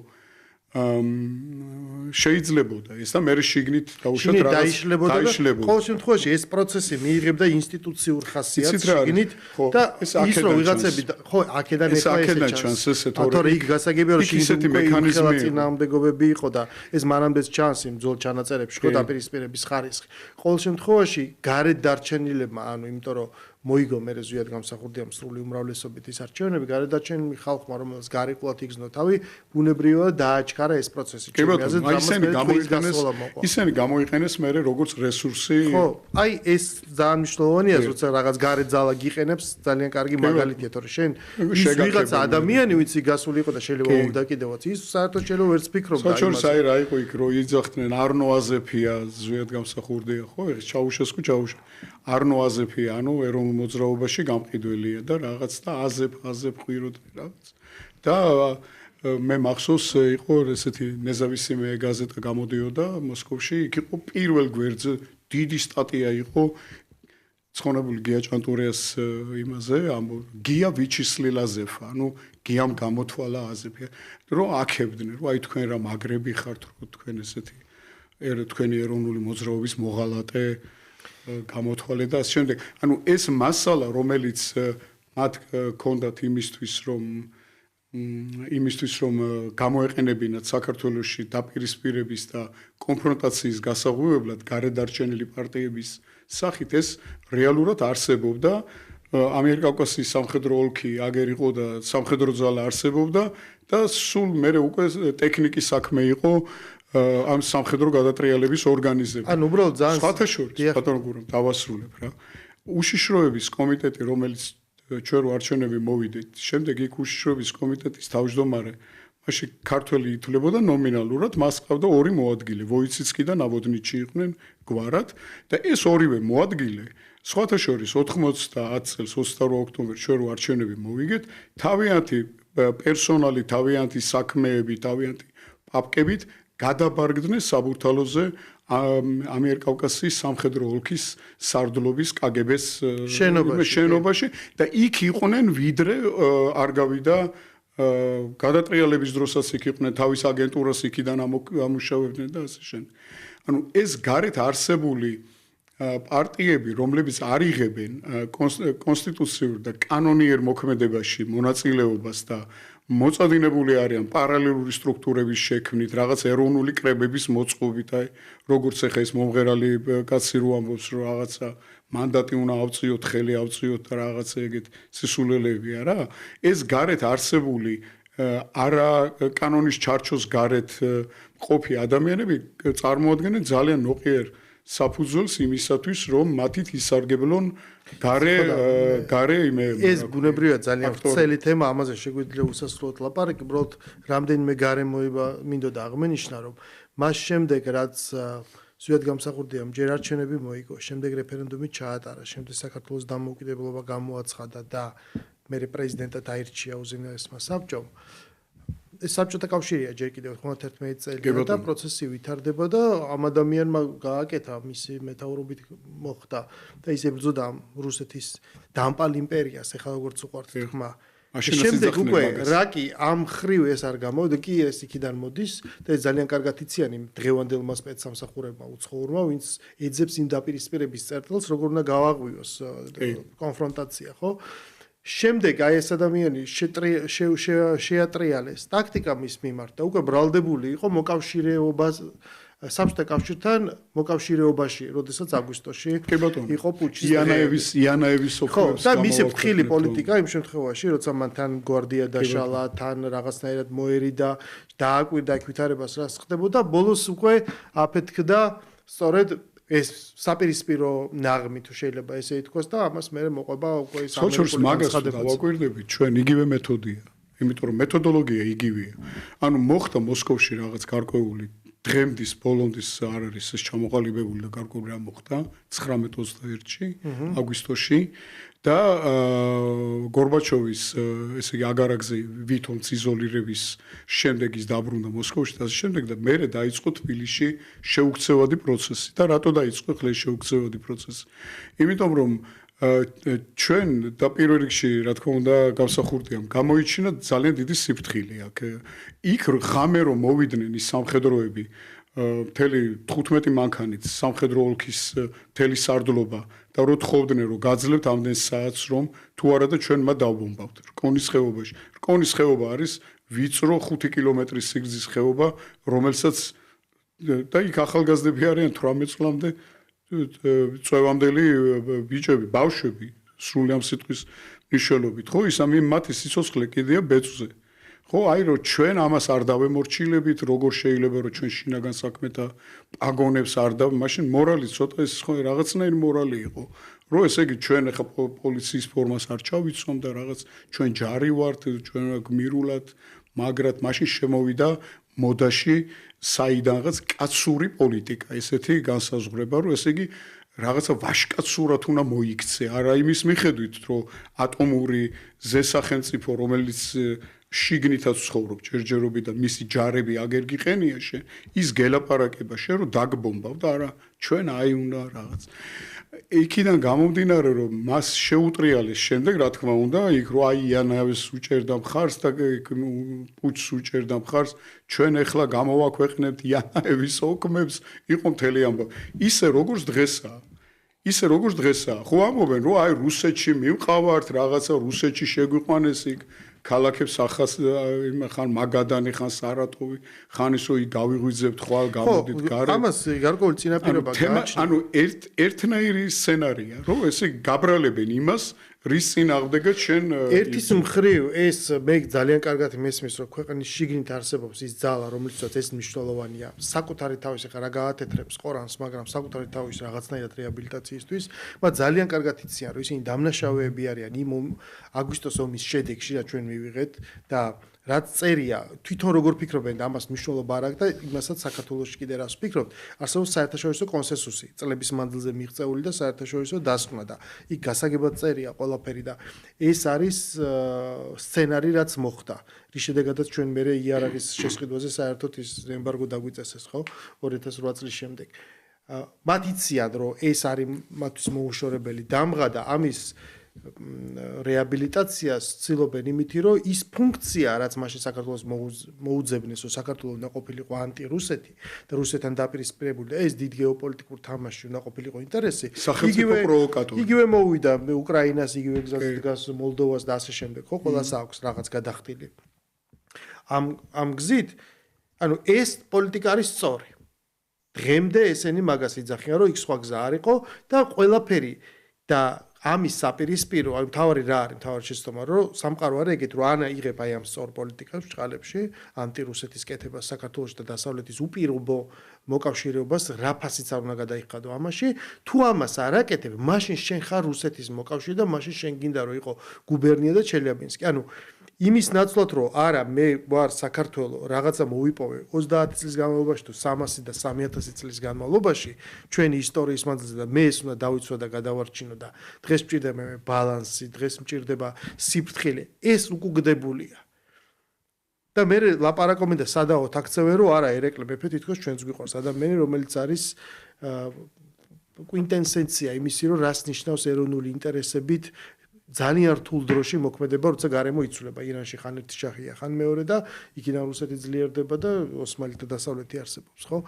შეიძლებოდა ეს და მე შიგნით დაუშვათ რაღაც დაიშლებოდა. ყოველ შემთხვევაში ეს პროცესი მიიღებდა ინსტიტუციურ ხასიათს შიგნით და ის რომ ვიღაცები ხო აქედან ახლა ჩანს ესეთ ორი იქ გასაგებია რომ ისეთი მექანიზმი წინააღმდეგობები იყო და ეს მანამდეც ჩანს იმ ძველ ჩანაწერებში ხო დაპირისპირების ხარისხი. ყოველ შემთხვევაში გარეთ დარჩენილებმა, ანუ იმიტომ რომ მოიგო მე ზვიად გამსახურდიამ სრული უმრავლესობით ის არჩევნები, გარედარჩენილი ხალხმა, რომელსაც გარეკვლად იგზნო თავი, ბუნებრივად დააჩქარა ეს პროცესი. ისინი გამოიყენეს მე როგორც რესურსი. ხო, აი ეს ძალიან მნიშვნელოვანია, როცა რაღაც გარე ძალა გიყენებს, ძალიან კარგი მაგალითია, თორე შენ ის ვიღაც ადამიანი, ვინც გასული იყო და შეიძლება მომდა კიდევაც, ის საერთოდ შეიძლება ვერც ფიქრობდა იმაზე. საჩორს აი რა იყო იქ, რომ იძახდნენ არნო აზეფია ზვიად გამსახურდია, ხო, ეს ჩაუშესკუ არნო აზეფია, ანუ ეროვნულ მოძრაობაში გამყიდველია და რაღაც და აზებ ყვიროდა რაღაც. და მე მახსოვს იყო ესეთი ნეზავისიმე გაზეტა გამოდიოდა მოსკოვში, იქ იყო პირველ გვერდზე დიდი სტატია იყო ცხონებული გია ჭანტურიას იმაზე, გია ვიჩისლილ აზეფა, ანუ გიამ გამოთვალა აზეფია, რომ აქებდნენ, რომ აი თქვენ რა მაგრები ხართ, რომ თქვენ ესეთი თქვენი ეროვნული მოძრაობის მოღალატე გამოთვალე და ამ შემდეგ. ანუ ეს მასალა, რომელიც მათ ქონდათ იმისთვის რომ გამოეყენებინათ საქართველოში დაპირისპირების და კონფრონტაციის გასაღვივებლად გარედარჩენილი პარტიების სახით ეს რეალურად არსებობდა. ამიერკავკასიის სამხედრო ოლქი აგერ იყო და სამხედრო ძალა არსებობდა და სულ მერე უკვე ტექნიკის საქმე იყო ამ სამხედრო გადატრიალების ორგანიზება. ანუ უბრალოდ ძალიან სხვათა შორის ბატონო გურამ დავასრულებ რა. უშიშროების კომიტეტი, რომელიც ჩვენ არჩევნები მოვიდეთ, შემდეგ იქ უშიშროების კომიტეტის თავმჯდომარე მაშინ ქართველი ითვლებოდა ნომინალურად, მას ყავდა ორი მოადგილე, ვოიციცკი და ნავოდნიჩი იყვნენ გვარად და ეს ორივე მოადგილე სხვათა შორის 90 წელს 22 ოქტომბერს ჩვენ არჩევნები მოვიგეთ, თავიანთი პერსონალი, თავიანთი საქმეები, თავიანთი პაპკებით გადაბარგდნენ საბურთალოზე ამიერკავკასიის სამხედრო ოლქის სარდლობის კგბ-ს შენობაში და იქ იყვნენ ვიდრე არ გავიდა გადატრიალების დროსაც იქ იყვნენ თავის აგენტურას იქიდან ამუშავებდნენ და ასე შემდეგ. ანუ ეს გარეთ არსებული პარტიები, რომლებიც არ იღებენ კონსტიტუციურ და კანონიერ მოქმედებაში მონაწილეობას და მოწადინებული არიან პარალელური სტრუქტურების შექმნით, რაღაც ეროვნული კრებების მოწყობით, აი როგორც ახლა ეს მომღერალი კაცი რო ამბობს, რომ რაღაცა მანდატი უნდა ავწიოთ, ხელი ავწიოთ და რაღაცა ეგეთ სისულელეებია რა. ეს გარეთ არსებული არა კანონის ჩარჩოს გარეთ ყოფი ადამიანები წარმოადგენენ ძალიან ნოყიერ საფუძველს იმისათვის, რომ მათით ისარგებლონ გარე იმეები. ეს ბუნებრივად ძალიან ვრცელი თემა, ამაზე შეგვიძლია უსასრულოდ ლაპარაკი, უბრალოდ რამდენიმე გარემოება მინდოდა აღმენიშნა, რომ მას შემდეგ რაც ზვიად გამსახურდიამ ჯერ არჩევნები მოიგო, შემდეგ რეფერენდუმი ჩაატარა, შემდეგ საქართველოს დამოუკიდებლობა გამოაცხადა და მერე პრეზიდენტად აირჩია უზენაესმა საბჭომ. ეს საბჭოთა კავშირია ჯერ კიდევ 91 წელი და პროცესი ვითარდება და ამ ადამიანმა გააკეთა მისი მეთაურობით მოხდა და ის ებრძოდა რუსეთის დამპალ იმპერიას, ეხლა როგორც უყვართ თქმა. შემდეგ უკვე რაკი ამ ხრივ ეს არ გამოვიდა, კი ეს იქიდან მოდის და ეს ძალიან კარგად იციან იმ დღევანდელმა სპეცსამსახურებმა უცხოურმა, ვინც ეძებს იმ დაპირისპირების წერტილს, როგორ უნდა გავაღვიოს კონფრონტაცია, ხო? შემდეგ აი ეს ადამიანი შეატრიალეს ტაქტიკა მის მიმართ და უკვე ბრალდებული იყო მოკავშირეობას საბჭოთა კავშირთან მოკავშირეობაში, როდესაც აგვისტოში იყო პუჩის იანაევის ოქროს და მისი ფრთხილი პოლიტიკა იმ შემთხვევაში, როცა მან თან გვარდია დაშალა, თან რაღაცნაირად მოერიდა, დააკვირდა ვითარებას რას ხდებოდა, ბოლოს უკვე აფეთქდა სწორედ ეს საპირისპირო ნაღმი თუ შეიძლება ესე ითქვას და ამას მე მოყვება უკვე ის ამერიკული მაგას დავაკვირდებით ჩვენ იგივე მეთოდია, იმიტომ რომ მეთოდოლოგია იგივეა. ანუ მოხდა მოსკოვში რაღაც გარკვეული დღემდის ბოლონდის არ არის ეს ჩამოყალიბებული და გარკვეული რა მოხდა 1921-ში აგვისტოში და გორბაჩოვის ესე იგი აგარაგზე ვითომც იზოლირების შემდეგ ის დაბრუნდა მოსკოვში და შემდეგ და მერე დაიწყო თბილისში შეუქცევადი პროცესი და რატო დაიწყო ხლე შეუქცევადი პროცესი? იმიტომ რომ ჩვენ და პირველ რიგში რა თქმა უნდა გამსახურდიამ გამოიჩინა ძალიან დიდი სიფრთხილე აქ. იქ ღამე რომ მოვიდნენ ის სამხედროები მთელი 15 მანქანით სამხედრო ოლქის მთელი სარდლობა და რო თხოვდნენ რომ გაძლევთ ამდენ საათს რომ თუ არა და ჩვენ მათ დავბომბავთ რკონის ხეობაში. რკონის ხეობა არის ვიწრო 5 კილომეტრის სიგრძის ხეობა, რომელსაც და იქ ახალგაზრდები არიან 18 წლამდე წვევამდელი ბიჭები, ბავშვები, სრული ამ სიტყვის მნიშვნელობით, ხო, ის ამ მათი სიცოცხლე კიდეა ბეწვზე. ხო, აი რომ ჩვენ ამას არ დავემორჩილებით, როგორ შეიძლება რომ ჩვენ შინაგან საქმეთა პაგონებს არ და მაშინ მორალი ცოტა ეს ხო რაღაცნაირი მორალი იყო. რომ ესე იგი ჩვენ ახლა პოლიციის ფორმას არ ჩავიცვამ და რაღაც ჩვენ ჯარი ვართ, ჩვენ გმირულად, მაგრად მაშინ შემოვიდა მოდაში საიდანღაც კაცური პოლიტიკა, ესეთი განსაზღვრება, რომ ესე იგი რაღაცა ვაშკაცურად უნდა მოიქცე, არა იმის მიხედვით, რომ ატომური ზესახელმწიფო, რომელიც შიგნითაც ცხოვრობ ჯერჯერობით და მისი ჯარები აგერ გიყენია შენ, ის გელაპარაკება შენ, რომ დაგბომბავ და არა, ჩვენ აი უნდა რაღაც. იქიდან გამომდინარე, რომ მას შეუტრიალეს შემდეგ, რა თქმა უნდა, იქ რო აი იანაევს უჭერდა მხარს და პუჩს უჭერდა მხარს, ჩვენ ახლა გამოვაქვეყნებთ იანაევის ოკმებს, იყო მთელი ამბავი. ისე როგორც დღესაა. ისე როგორც დღესაა. ხო ამბობენ, რომ აი რუსეთში მივყავართ, რაღაცა რუსეთში შეგვიყვანეს იქ ქალაქებს ახას ხან მაგადანი, ხან სარატოვი, ხან ისო გავიღვიძებთ ხვალ გამოდით გარე. ამას გარკვეული წინაპირობა გააჩნია. ანუ ერთნაირი სცენარია, რომ ესე გაბრალებენ იმას, რის წინააღმდეგაც შენ ერთის მხრივ ეს მე ძალიან კარგად მესმის, რომ ქვეყნის შიგნით არსებობს ის ძალა, რომელიცაც ეს მნიშვნელოვანია. საკუთარი თავის ახლა რა გაათეთრებს ყორანს, მაგრამ საკუთარი თავის რაღაცნაირად რეაბილიტაციისთვის, მათ ძალიან კარგად იციან, რომ ისინი დამნაშავეები არიან იმ აგვისტოს ომის შედეგში, რაც ჩვენ მივიღეთ და რაც წერია, თვითონ როგორ ფიქრობენ და ამას მნიშვნელობა არ აქვს და იმასაც საქართველოში კიდე რას ფიქრობთ, არსებობს საერთაშორისო კონსენსუსი, წლების მანძილზე მიღწეული და საერთაშორისო დასკვნა და იქ გასაგებად წერია ყველაფერი და ეს არის სცენარი, რაც მოხდა. რის შედეგადაც ჩვენ მე იარაღის შესყიდვაზე საერთოდ ის ემბარგო დაგვიწესეს, ხო? 2008 წლის შემდეგ. მათ იციან, რომ ეს არის მათთვის მოუშორებელი დამღა და ამის რეაბილიტაციას ცდილობენ იმითი, რომ ის ფუნქცია, რაც მაშინ საქართველოს მოუძებნეს, რომ საქართველოს უნდა ყოფილიყო ანტირუსეთი და რუსეთთან დაპირისპირებული და ეს დიდ გეოპოლიტიკურ თამაში უნდა ყოფილიყო ინტერესი, სახელმწიფო პროვოკატორი. იგივე მოვიდა უკრაინას, იგივე გზას დგას მოლდოვას და ასე შემდეგ, ხო, ყველას აქვს რაღაც გადახდილი. ამ გზით, ანუ ეს პოლიტიკა არის სწორი. დღემდე ესენი მაგას იძახიან, რომ იქ სხვა გზა არ იყო და ყველაფერი და ამის საპირისპირო, აი მთავარი რა არის, მთავარი შეცდომა, რომ სამყარო არის ეგეთ, რომ ანა იღებ აი ამ სწორ პოლიტიკას ჭყალებში, ანტირუსეთის კეთებას საქართველოს და დასავლეთის უპირობო მოკავშირეობას რა ფასიც არ უნდა გადაიხადო ამაში, თუ ამას არ აკეთებ, მაშინ შენ ხარ რუსეთის მოკავშირე და მაშინ შენ გინდა რომ იყო გუბერნია და ჩელიაბინსკი. ანუ იმის ნაცვლად რომ არა მე ვარ საქართველოს რაღაცა მოვიპოვე 30 წლის განმავლობაში თუ 300 და 3000 წლის განმავლობაში ჩვენი ისტორიის მანძილზე და მე ეს უნდა დავიცვა და გადავარჩინო და დღეს მჭირდება მე ბალანსი, დღეს მჭირდება სიფრთხილე, ეს უკუგდებულია. და მე ლაპარაკობენ და სადაოთ აქცევენ რომ არა ერეკლე მეფე თითქოს ჩვენს გვიყვარს ადამიანი რომელიც არის კვინტესენცია იმისი რომ რას ნიშნავს ეროვნული ინტერესებით ძალიან რთულ დროში მოქმედება, როცა გარემო იცვლება. ირანში ხან ერთი შაჰია, ხან მეორე და იქიდან რუსეთი ძლიერდება და ოსმალი და დასავლეთი არსებობს, ხო?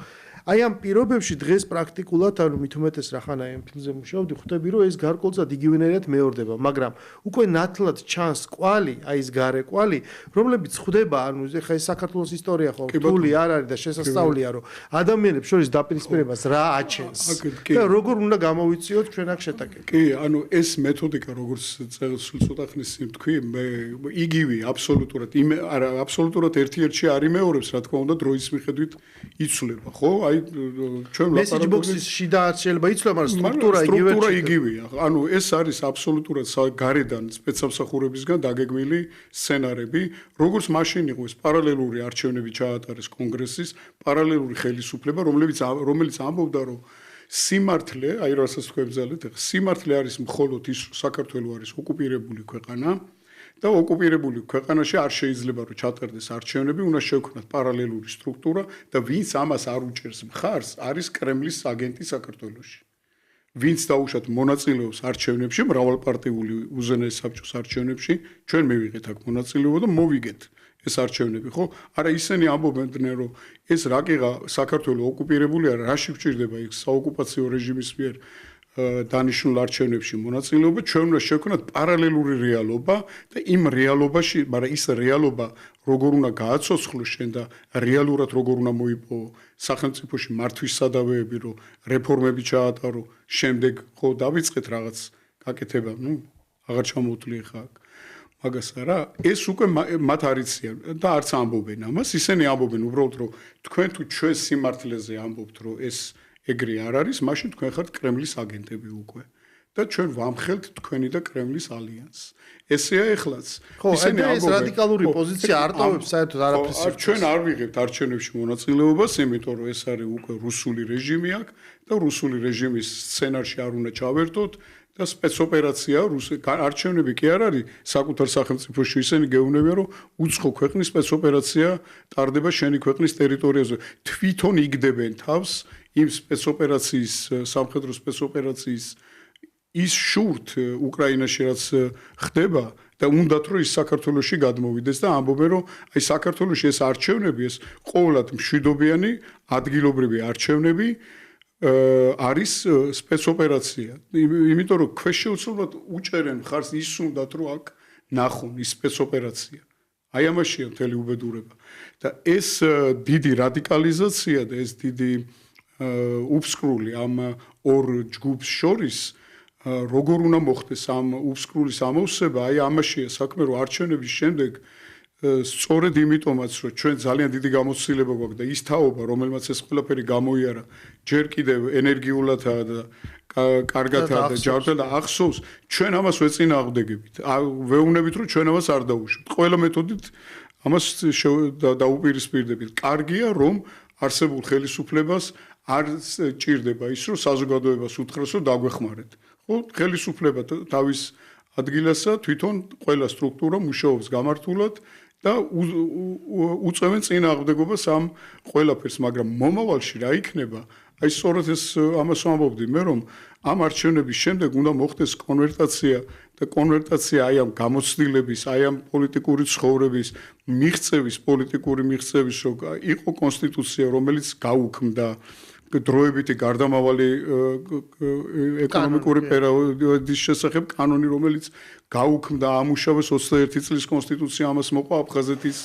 აი ამ პირობებში დღეს პრაქტიკულად, ანუ მით უმეტეს რახან აი ამ ფილმზე მუშაობდი, ხვდები რომ ეს გარკვეულწად იგივენაირად მეორდება, მაგრამ უკვე ნათლად ჩანს კვალი, აი ეს გარე კვალი, რომლებიც ხვდება, ანუ ეხა ეს საქართველოს ისტორია ხო, რთული არ არის და შესასწავლია, რომ ადამიანებს შორის დაპირისპირებას რა აჩენს და როგორ უნდა გამოვიწიოთ ჩვენ აქ შეტაკები. კი, ანუ ეს მეთოდიკა როგორც ცოტა ხნის წინ თქვი, მე იგივე აბსოლუტურად არა აბსოლუტურად ერთ-ერთში არ იმეორებს, რა თქმა უნდა, დროის მიხედვით იცვლება, ხო? აი ჩვენ მესეჯ ბოქსის შიდა შეიძლება იცვლება, მაგრამ სტრუქტურა იგივეა. ანუ ეს არის აბსოლუტურად გარედან სპეცსამსახურებისგან დაგეგმილი სცენარები, როგორც მაშინ იყო ეს პარალელური არჩევნები ჩაატარეს კონგრესის, პარალელური ხელისუფლება, რომელიც ამბობდა, რომ სიმართლე, აი რასაც თქვებძალეთ, სიმართლე არის მხოლოდ ის, რომ საქართველო არის ოკუპირებული ქვეყანა და ოკუპირებული ქვეყანაში არ შეიძლება რომ ჩატარდეს არჩევნები, უნდა შევქმნათ პარალელური სტრუქტურა და ვინც ამას არ უჭერს მხარს, არის კრემლის აგენტი საქართველოში. ვინც დაუშვათ მონაწილეობს არჩევნებში, მრავალპარტიული უზენაეს საბჭოს არჩევნებში, ჩვენ მივიღეთ აქ მონაწილეობა და მოვიგეთ ეს არჩევნები, ხო? არა ისინი ამბობენ, რომ ეს რაკიღა საქართველოს ოკუპირებული არა, რაში გვჭირდება იქ საოკუპაციო რეჟიმის მიერ დანიშნულ არჩევნებში მონაწილეობა, ჩვენ უნდა შევქმნათ პარალელური რეალობა და იმ რეალობაში, მაგრამ ის რეალობა როგორ უნდა გააცოცხლოს შენ და რეალურად როგორ უნდა მოიპოვო სახელმწიფოში მართვის სადავეები, რომ რეფორმები ჩაატარო, შემდეგ ხო დავიწყეთ რაღაც გაკეთება, აღარ ჩამოვთვლი ხა აქ. მაგას არა, ეს უკვე მათ არიციან და არც ამბობენ ამას, ისინი ამბობენ უბრალოდ რომ თქვენ თუ ჩვენ სიმართლეზე ამბობთ რომ ეს ეგრე არ არის, მაშინ თქვენ ხართ კრემლის აგენტები უკვე. და ჩვენ ვამხელთ თქვენი და კრემლის ალიანსს. ესეა ეხლაც. ისინი ამბობენ, ეს რადიკალური პოზიცია არ ტოვებს საერთოდ არაფერს. ჩვენ არ ვიღებთ არჩევნებში მონაწილეობას, იმიტომ რომ ეს არის უკვე რუსული რეჟიმი აქ და რუსული რეჟიმის სცენარში არ უნდა ჩავერთოთ. და სპეცოპერაცია არჩევნები კი არ არის საკუთარ სახელმწიფოში ისინი გეუბნებიან რომ უცხო ქვეყნის სპეცოპერაცია ტარდება შენი ქვეყნის ტერიტორიაზე თვითონ იგდებენ თავს იმ სპეცოპერაციის სამხედრო სპეცოპერაციის ის შურთ უკრაინაში რაც ხდება და უნდათ რომ ის საქართველოში გადმოვიდეს და ამბობენ რომ აი საქართველოში ეს არჩევნები ეს ყოველად მშვიდობიანი ადგილობრივი არჩევნები არის სპეცოპერაცია. იმიტომ რომ ქვეშეუცვლად უჭერენ მხარს ის უნდათ რომ აქ ნახონ ის სპეცოპერაცია. აი ამაშია მთელი უბედურება. და ეს დიდი რადიკალიზაცია და ეს დიდი უფსკრული ამ ორ ჯგუფს შორის როგორ უნდა მოხდეს ამ უფსკრულის ამოვსება, აი ამაშია საქმე რომ არჩევნების შემდეგ სწორედ იმიტომაც რომ ჩვენ ძალიან დიდი გამოცდილება გვაქვს და ის თაობა რომელმაც ეს ყველაფერი გამოიარა ჯერ კიდევ ენერგიულადაა და კარგადაა და ჯანმრთელად და ახსოვს ჩვენ ამას ვეწინააღმდეგებით ვეუბნებით რომ ჩვენ ამას არ დაუშვით ყველა მეთოდით ამას დაუპირისპირდებით კარგია რომ არსებულ ხელისუფლებას არ ჭირდება ის რომ საზოგადოებას უთხრას რომ დაგვეხმარეთ ხო ხელისუფლება თავის ადგილასა თვითონ ყველა სტრუქტურა მუშაობს გამართულად და უწევენ წინააღმდეგობას ამ ყველაფერს, მაგრამ მომავალში რა იქნება? აი სწორედ ეს ამას ვამბობდი მე რომ ამ არჩევნების შემდეგ უნდა მოხდეს კონვერტაცია და კონვერტაცია აი ამ გამოცდილების, აი ამ პოლიტიკური ცხოვრების, პოლიტიკური მიღწევის რომ იყო კონსტიტუცია, რომელიც გაუქმდა დროებითი გარდამავალი ეკონომიკური პერიოდის შესახებ კანონი, რომელიც გაუქმდა ამუშავეს 21 წლის კონსტიტუცია, ამას მოყვა აფხაზეთის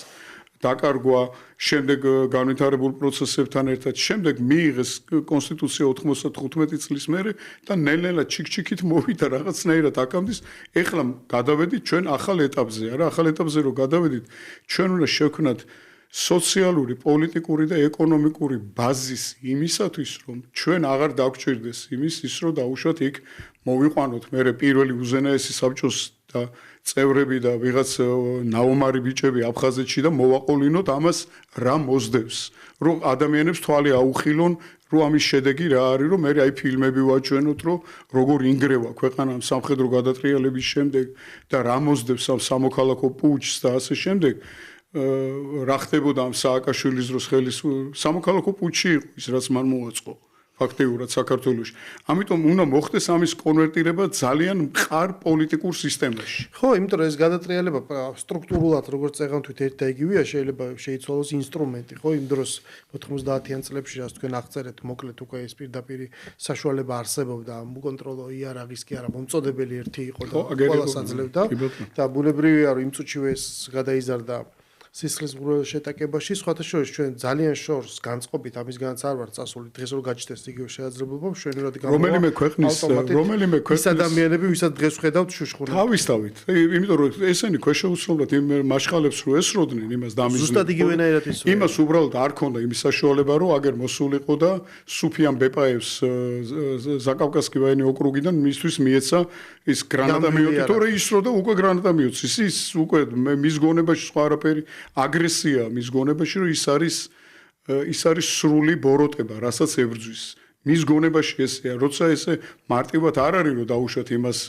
დაკარგვა, შემდეგ განვითარებულ პროცესებთან ერთად, შემდეგ მიიღეს კონსტიტუცია 95 წლის მერე და ნელ-ნელა ჩიქ-ჩიქით მოვიდა რაღაცნაირად აკამდის. ეხლა გადავედით ჩვენ ახალ ეტაპზე, არა, ახალ ეტაპზე რომ გადავედით, ჩვენ უნდა შევქმნათ სოციალური, პოლიტიკური და ეკონომიკური ბაზისი იმისათვის, რომ ჩვენ აღარ დაგვჭირდეს ის რომ დაუშვათ იქ მოვიყვანოთ მერე პირველი უზენაესი საბჭოს და წევრები და ვიღაც ნაომარი ბიჭები აფხაზეთში და მოვაყოლინოთ ამას რა მოსდევს, რომ ადამიანებს თვალი აუხილონ, რომ ამის შედეგი რა არის, რომ მე აი ფილმები ვაჩვენოთ, რომ როგორ ინგრევა ქვეყანა სამხედრო გადატრიალების შემდეგ და რა მოსდევს ამ სამოქალაქო პუჩს და ასე შემდეგ. რა ხდებოდა ამ სააკაშვილის დროს სამოქალაქო პუჩი იყო ის რაც მან მოაწყო ფაქტიურად საქართველოში. ამიტომ უნდა მოხდეს ამის კონვერტირება ძალიან მყარ პოლიტიკურ სისტემაში. ხო, იმიტომ რომ ეს გადატრიალება სტრუქტურულად როგორც წეღანთვით ერთ და იგივეა, შეიძლება შეიცვალოს ინსტრუმენტი, ხო, იმ დროს 90-იან წლებში რაც თქვენ აღწერეთ, მოკლედ უკვე ეს პირდაპირი საშუალება არსებობდა, უკონტროლო იარაღის კი არა, მომწოდებელი ერთი იყო და ყველას აძლევდა და ბუნებრივია რომ იმ წუთშივე ეს გადაიზარდა სისხლის შეტაკებაში, სხვათა შორის ჩვენ ძალიან შორს განწყობით ამისგანაც არ ვარ წასული დღეს რომ გაჩნდეს იგივე შესაძლებლობა მშვენივრად რომელიმე ქვეყნის ადამიანები ვისაც დღეს ვხედავთ შუშხური თავისთავით იმიტომ რომ ესენი ქვეშეუცვლებლად იმ მაშხალებს რო ესროდნენ იმას დამიზნეს ზუსტად იგივენაირად ისო იმას უბრალოდ არ ქონდა იმის საშუალება რომ აგერ მოსულიყო და სუფიან ბეპაევს ზაკავკასკი ვაინი ოკრუგიდან მისთვის მიეცა ის გრანატა მიოთი თორე ისრო და უკვე გრანატა მიოცის ის უკვე მის გონებაში სხვა არაფერი აგრესია მის გონებაში რომ ის არის სრული ბოროტება, რასაც ებრძვის. მის გონებაში ესეა, როცა ესე მარტივად არ არის რომ დაუშვათ იმას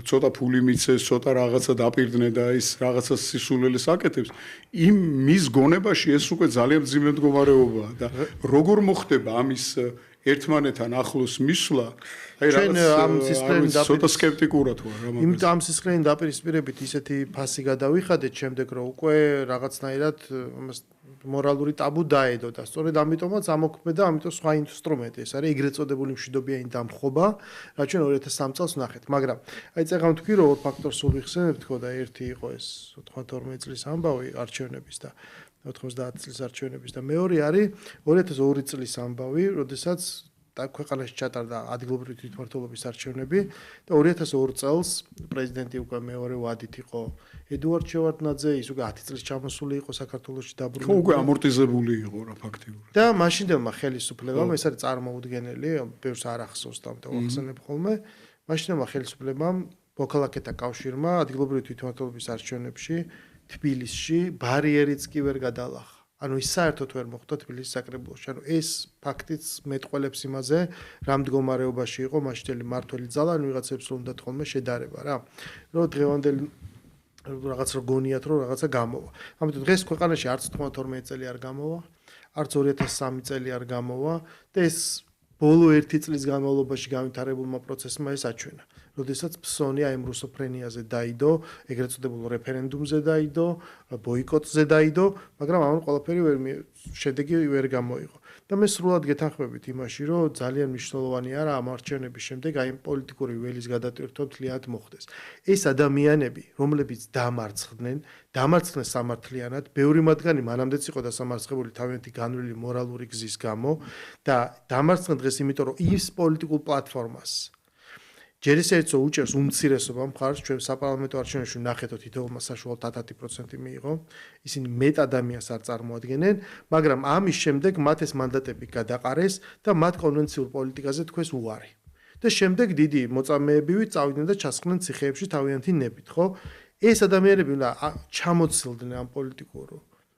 ცოტა ფული მიცეს, ცოტა რაღაცა დაპირდნენ და ის რაღაცა სისულელეს აკეთებს. იმ მის გონებაში ეს უკვე ძალიან მძიმე მდგომარეობაა და როგორ მოხდება ამის ერთმანეთთან ახლოს მისვლა აი რაღაც ცოტა სკეპტიკურად ვარ რა მაგას. იმიტომ ამ სისხლიანი დაპირისპირებით ისეთი ფასი გადავიხადეთ შემდეგ რომ უკვე რაღაცნაირად ამას მორალური ტაბუ დაედო და სწორედ ამიტომაც ამოქმედა ამიტომ სხვა ინსტრუმენტი ეს არის ეგრეთ წოდებული მშვიდობიანი დამხობა რაც ჩვენ 2003 წელს ვნახეთ მაგრამ აი წეგან თქვი რომ ორ ფაქტორს ვიხსენებთ ხო და ერთი იყო ეს 92 წლის ამბავი არჩევნების და 90 წლის არჩევნების და მეორე არის 2002 წლის ამბავი როდესაც ქვეყანაში ჩატარდა ადგილობრივი თვითმმართველობის არჩევნები და 2002 წელს პრეზიდენტი უკვე მეორე ვადით იყო ედუარდ შევარდნაძე, ის უკვე 10 წლის ჩამოსული იყო საქართველოში დაბრუნებული. უკვე ამორტიზებული იყო რა ფაქტიურად. და მაშინდელმა ხელისუფლებამ ეს არის წარმოუდგენელი, ბევრს არ ახსოვს და ვახსენებ ხოლმე, მაშინდელმა ხელისუფლებამ მოქალაქეთა კავშირმა ადგილობრივი თვითმმართველობის არჩევნებში თბილისში ბარიერიც კი ვერ გადალახა. ანუ ის საერთოდ ვერ მოხდა თბილისის საკრებულოში. ანუ ეს ფაქტიც მეტყველებს იმაზე, რა მდგომარეობაში იყო მაშინდელი მართველი ძალა, ანუ ვიღაცებს რომ უნდა თქონმე შედარება რა. რომ დღევანდელი რაღაც რო გონიათ რომ რაღაცა გამოვა. ამიტომ დღეს ქვეყანაში არც 92 წელი არ გამოვა, არც 2003 წელი არ გამოვა და ეს ბოლო 1 წლის განმავლობაში განვითარებულმა პროცესმა ეს აჩვენა. როდესაც ფსონი აი რუსოფრენიაზე დაიდო, ეგრეთ წოდებულ რეფერენდუმზე დაიდო, ბოიკოტზე დაიდო, მაგრამ ამან ყველაფერი შედეგი ვერ გამოიღო. და მე სრულად გეთანხმებით იმაში, რომ ძალიან მნიშვნელოვანი არა ამ არჩევნების შემდეგ აი პოლიტიკური ველის გადატვირთვა მთლიანად მოხდეს. ეს ადამიანები, რომლებიც დამარცხდნენ სამართლიანად, ბევრი მათგანი მანამდეც იყო დასამარცხებული თავიანთი განვლილი მორალური გზის გამო და დამარცხდნენ დღეს იმიტომ, რომ ის პოლიტიკურ პლატფორმას ჯერ ისევ უჭერს უმცირესობა მხარს, ჩვენ საპარლამენტო არჩევნებში ვნახეთო თითოეულმა საშუალოდ 10% მიიღო. ისინი მეტ ადამიანს არ წარმოადგენენ, მაგრამ ამის შემდეგ მათ ეს მანდატები გადაყარეს და მათ კონვენციურ პოლიტიკაზე თქვეს უარი. და შემდეგ დიდი მოწამეებივი წავიდნენ და ჩასხდნენ ციხეებში თავიანთი ნებით, ხო? ეს ადამიანები უნდა ჩამოცილდნენ ამ პოლიტიკურ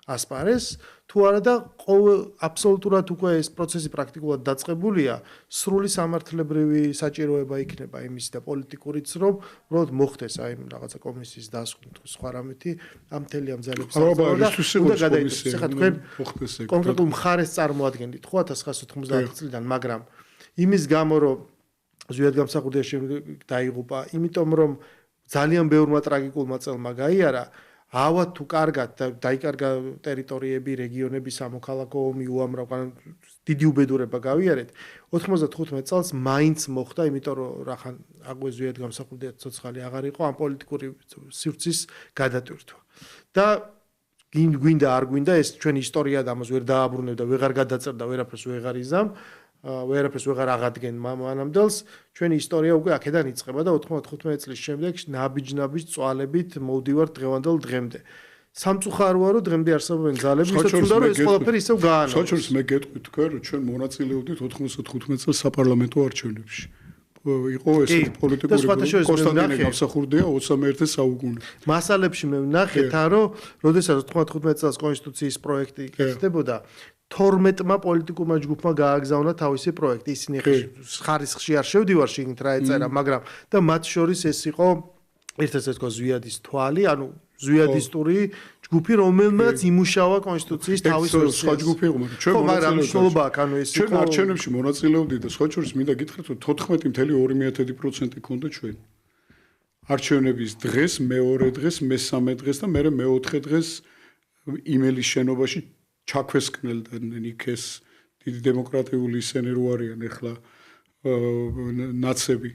ასპარეს, თუ არა და აბსოლუტურად უკვე ეს პროცესი პრაქტიკულად დაწყებულია, სრული სამართლებრივი საჭიროება იქნება იმის და პოლიტიკურიც, რომ უბრალოდ მოხდეს აი რაღაცა კომისიის დასხმა თუ სხვა რამეთი ამ მთელი ამ ძალების უნდა გადაიდოს. ახლა თქვენ კონკრეტულ მხარეს წარმოადგენთ 1990 წლიდან, მაგრამ იმის გამო რომ ზვიად გამსახურდიაში დაიღუპა, იმიტომ რომ ძალიან ბევრმა ტრაგიკულმა წელმა გაიარა ავად თუ კარგად დაიკარგა ტერიტორიები, რეგიონები, სამოქალაქო ომი, უამრავ დიდი უბედურება გავიარეთ. 95 წელს მაინც მოხდა, იმიტომ რომ რახან აგვეზვიათ გამსახურდია ცოცხალი აღარ იყო ამ პოლიტიკური სივრცის გადატვირთვა. და გვინდა არ გვინდა ეს ჩვენი ისტორია და ამას ვერ დააბრუნებ და ვეღარ გადაწერ და ვერაფერს ვეღარ იზამ. ვერაფერს ვეღარ აღადგენ მანამდელს, ჩვენი ისტორია უკვე აქედან იწყება და 95 წლის შემდეგ ნაბიჯ-ნაბიჯ წვალებით მოვდივართ დღევანდელ დღემდე. სამწუხაროა რომ დღემდე არსებობენ ძალები, ვისაც უნდა რომ ეს ყველაფერი ისევ გაანონსოს. საჩუქრს მე გეტყვი თქვენ რომ ჩვენ მონაწილეობდით 95 წელს საპარლამენტო არჩევნებში. იყო ეს პოლიტიკური კონსტანტინე გამსახურდია 21 საუკუნე. მასალებში მე ვნახეთ, რომ როდესაც 95 წელს კონსტიტუციის პროექტი იქნებოდა 12-მა პოლიტიკურმა ჯგუფმა გააგზავნა თავისი პროექტი. ისინი ხარისხში არ შევდივარ შიგნით რა ეწერა, მაგრამ და მათ შორის ეს იყო ერთ-ერთი თქო ზვიადის თვალი, ანუ ზვიადისტური ჯგუფი, რომელმაც იმუშავა კონსტიტუციის თავის ვერსიას. სხვა ჯგუფი იყო, მაგრამ მნიშვნელობა აქვს, ანუ ეს იყო ჩვენ არჩევნებში მონაწილეობდით და სხვა შორის მინდა გითხრათ, რომ 14.2% ქონდა ჩვენ. არჩევნების დღეს, მეორე დღეს, მესამე დღეს და მერე მეოთხე დღეს იმელის შენობაში ჩაქვესკნელდნენ იქ ეს დიდი დემოკრატიული ისენი რო არიან ახლა ნაცები.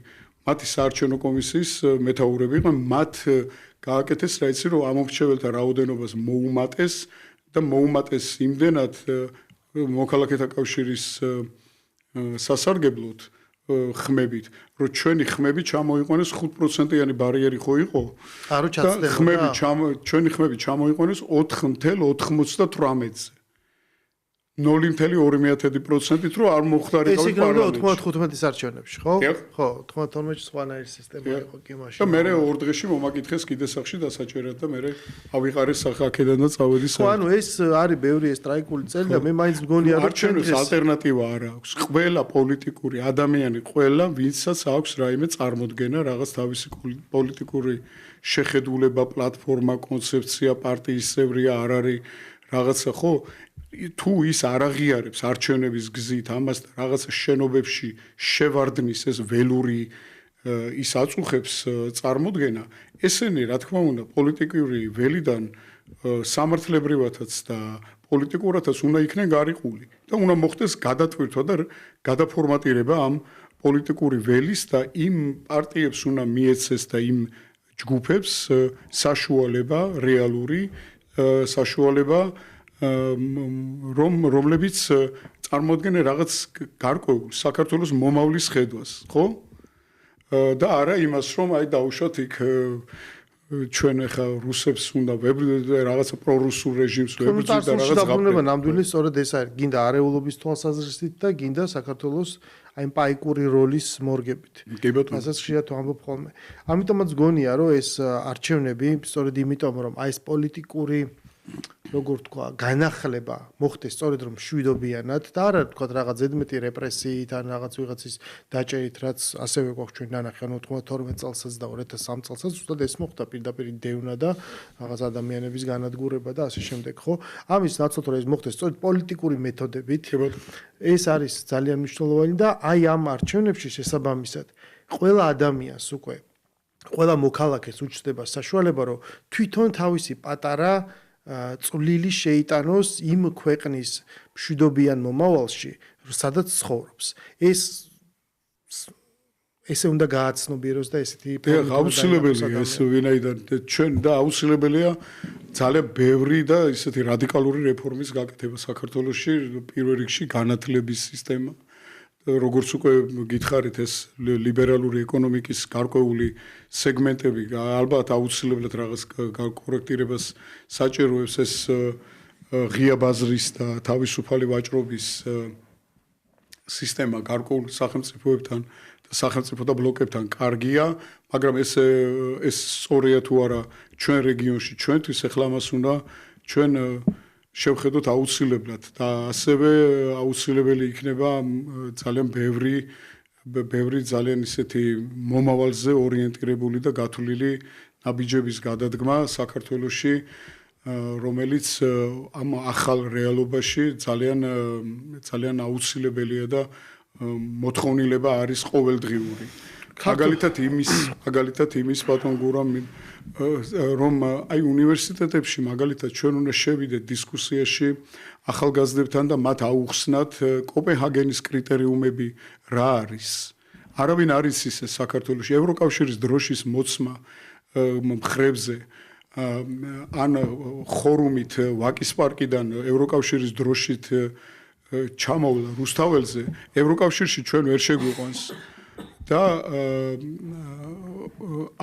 მათი საარჩევნო კომისიის მეთაურები იყვნენ, მათ გააკეთეს რა იცი რომ ამომრჩეველთა რაოდენობას მოუმატეს და მოუმატეს იმდენად მოქალაქეთა კავშირის სასარგებლოდ ხმებით, რომ ჩვენი ხმები ჩამოიყვანეს 5%-იანი ბარიერი ხო იყო? არო ჩაცდება. ჩვენი ხმები ჩამოიყვანეს 4.98-ზე. 0.2%-ით რო არ მოხდარიყავით პარლამენტში. ეს იქნება 95-ის არჩევნებში, ხო? ხო, 92-ში სხვანაირი სისტემა იყო კი მაშინ. და მე ორ დღეში მომაკითხეს კიდე სახში დასაჭერად და მე ავიყარეს აქედან და წავედი ხო, ანუ ეს არის ბევრი ეს ტრაიკული წელი და მე მაინც მგონია რომ არჩევნებს ალტერნატივა არ აქვს. ყველა პოლიტიკური ადამიანი, ყველა ვინცაც აქვს რაიმე წარმოდგენა, რაღაც თავისი პოლიტიკური შეხედულება, პლატფორმა, კონცეფცია, პარტიის წევრია, არ არის რაღაცა, ხო? თუ ის არ აღიარებს არჩევნების გზით ამას და რაღაცა შენობებში შევარდნის ეს ველური ის აწუხებს წარმოდგენა, ესენი რა თქმა უნდა პოლიტიკური ველიდან სამართლებრივათაც და პოლიტიკურათაც უნდა იქნენ გარიყული და უნდა მოხდეს გადატვირთვა და გადაფორმატირება ამ პოლიტიკური ველის და იმ პარტიებს უნდა მიეცეს და იმ ჯგუფებს საშუალება რეალური საშუალება რომლებიც წარმოადგენენ რაღაც გარკვეულ საქართველოს მომავლის ხედვას, ხო? და არა იმას, რომ აი დაუშვათ იქ ჩვენ ახლა რუსებს უნდა რაღაცა პრორუსულ რეჟიმს ვებრძვით და რაღაც დაბრუნება ნამდვილი სწორედ ეს არის, გინდა არეულობის თვალსაზრისით და გინდა საქართველოს აი პაიკური როლის მორგებით. კი ბატონო. ასაც ხშირად ვამბობ ხოლმე. ამიტომაც გონია, რომ ეს არჩევნები სწორედ იმიტომ, რომ აი ეს პოლიტიკური როგორ თქვა, განახლება მოხდეს სწორედ რომ მშვიდობიანად და არა თქვა რაღაც ზედმეტი რეპრესიით ან რაღაც ვიღაცის დაჭერით, რაც ასევე გვაქვს ჩვენ ნანახი, ანუ 92 წელსაც და 2003 წელსაც უბრალოდ ეს მოხდა პირდაპირ დევნა და რაღაც ადამიანების განადგურება და ასე შემდეგ, ხო? ამის ნაცვლად რომ ეს მოხდეს სწორედ პოლიტიკური მეთოდებით, ეს არის ძალიან მნიშვნელოვანი და აი ამ არჩევნებში შესაბამისად ყველა ადამიანს უკვე ყველა მოქალაქეს უჩნდება საშუალება, რომ თვითონ თავისი პატარა წვლილი შეიტანოს იმ ქვეყნის მშვიდობიან მომავალში, სადაც ცხოვრობს. ესე უნდა გააცნობიეროს და ესეთი აუცილებელია ეს ვინაიდან ჩვენ და აუცილებელია ძალიან ბევრი და ისეთი რადიკალური რეფორმის გაკეთება საქართველოში, პირველ რიგში განათლების სისტემა. როგორც უკვე გითხარით ეს ლიბერალური ეკონომიკის გარკვეული სეგმენტები ალბათ აუცილებლად რაღაც კორექტირებას საჭიროებს ეს ღია ბაზრის და თავისუფალი ვაჭრობის სისტემა გარკვეულ სახელმწიფოებთან და სახელმწიფო და ბლოკებთან კარგია, მაგრამ ეს სწორია თუ არა ჩვენ რეგიონში ჩვენთვის ახლა მას უნდა ჩვენ შევხედოთ აუცილებლად და ასევე აუცილებელი იქნება ძალიან ბევრი ძალიან ისეთი მომავალზე ორიენტირებული და გათვლილი ნაბიჯების გადადგმა საქართველოში, რომელიც ამ ახალ რეალობაში ძალიან აუცილებელია და მოთხოვნილება არის ყოველდღიური. მაგალითად იმის ბატონ გურამ რომ აი უნივერსიტეტებში მაგალითად ჩვენ უნდა შევიდეთ დისკუსიაში ახალგაზრდებთან და მათ აუხსნათ კოპენჰაგენის კრიტერიუმები რა არის. არავინ არ იცის ეს საქართველოში ევროკავშირის დროშის მოცმა მხრებზე ან ხორუმით ვაკის პარკიდან ევროკავშირის დროშით ჩამოვლა რუსთაველზე ევროკავშირში ჩვენ ვერ შეგვიყვანს. და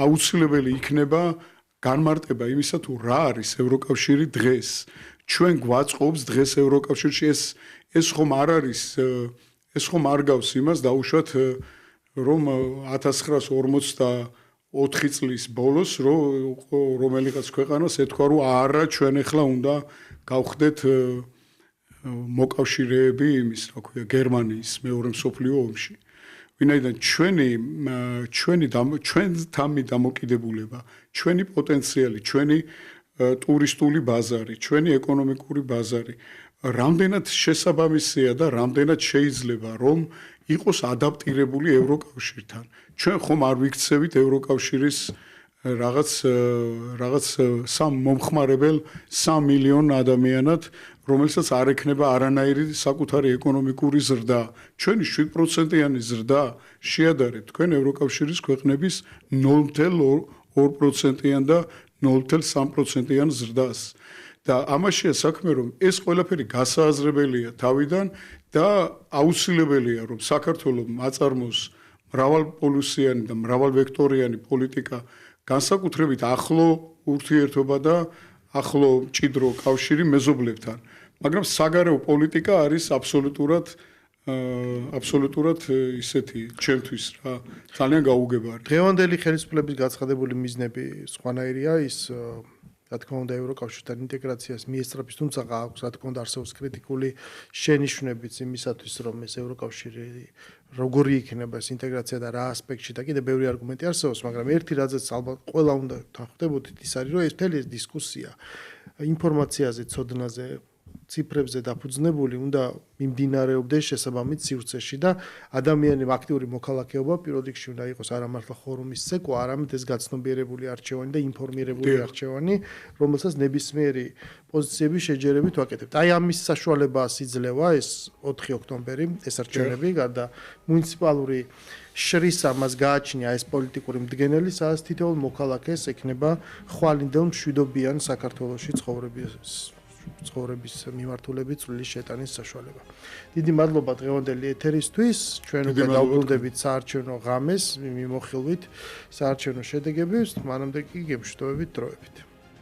აუცილებელი იქნება განმარტება იმისა თუ რა არის ევროკავშირი დღეს. ჩვენ გვაწყობს დღეს ევროკავშირში ეს ხომ არ არის, ეს ხომ არ გავს იმას დაუშვათ რომ 1944 წლის ბოლოს რომელიღაც ქვეყანას ეთქვა რომ არა ჩვენ ახლა უნდა გავხდეთ მოკავშირეები იმის რა ქვია გერმანიის მეორე მსოფლიო ომში. ვინაიდან ჩვენი დამოკიდებულება, ჩვენი პოტენციალი, ჩვენი ტურისტული ბაზარი, ჩვენი ეკონომიკური ბაზარი რამდენად შესაბამისია და რამდენად შეიძლება რომ იყოს ადაპტირებული ევროკავშირთან. ჩვენ ხომ არ ვიქცევით ევროკავშირის რაღაც მომხმარებელ 3 მილიონ ადამიანად, რომელსაც არ ექნება არანაირი საკუთარი ეკონომიკური ზრდა. ჩვენი 7%-იანი ზრდა შეადარეთ თქვენ ევროკავშირის ქვეყნების 0.2%-იან და 0.3%-იან ზრდას. და ამაშია საქმე, რომ ეს ყველაფერი გასააზრებელია თავიდან და აუცილებელია, რომ საქართველოს აწარმოოს მრავალპოლუსიანი და მრავალვექტორიანი პოლიტიკა, განსაკუთრებით ახლო ურთიერთობა და ახლო მჭიდრო კავშირი მეზობლებთან. მაგრამ საგარეო პოლიტიკა არის აბსოლუტურად ისეთი ჩემთვის რა ძალიან გაუგებარი. დღევანდელი ხელისუფლების გაცხადებული მიზნები სხვანაირია, ის რა თქმა უნდა ევროკავშირთან ინტეგრაციას მიესწრაფის, თუმცა აქვს რა თქმა უნდა არსებობს კრიტიკული შენიშვნებიც იმისათვის, რომ ეს ევროკავშირი როგორი იქნება ეს ინტეგრაცია და რა ასპექტში და კიდე ბევრი არგუმენტი არსებობს, მაგრამ ერთი რაზეც ალბათ ყველა უნდა თანხმდებოდეთ ის არის, რომ ეს მთელი ეს დისკუსია ინფორმაციაზე, ცოდნაზე, ციფრებზე დაფუძნებული უნდა მიმდინარეობდეს შესაბამის სივრცეში და ადამიანის აქტიური მოქალაქეობა პირველ რიგში უნდა იყოს არა მართლა ხორუმის ცეკვა, არამედ ეს გაცნობიერებული არჩევანი და ინფორმირებული არჩევანი, რომელსაც ნებისმიერი პოზიციების შეჯერებით ვაკეთებთ. აი ამის საშუალებაა სიძლევა ეს 4 ოქტომბერი ეს არჩევნები, გარდა მუნიციპალური შრისა მას გააჩნია ეს პოლიტიკური მდგენელი, სადაც თითოეულ მოქალაქეს ექნება ხვალინდელ მშვიდობიან საქართველოში ცხოვრების ცხოვრების მიმართულებით წვლილი შეტანის საშუალება. დიდი მადლობა დღევანდელი ეთერისთვის. ჩვენ უკვე დავბრუნდებით საარჩევნო ღამეს, მიმოხილვით საარჩევნო შედეგების, მანამდე კი გემშვიდობებით დროებით.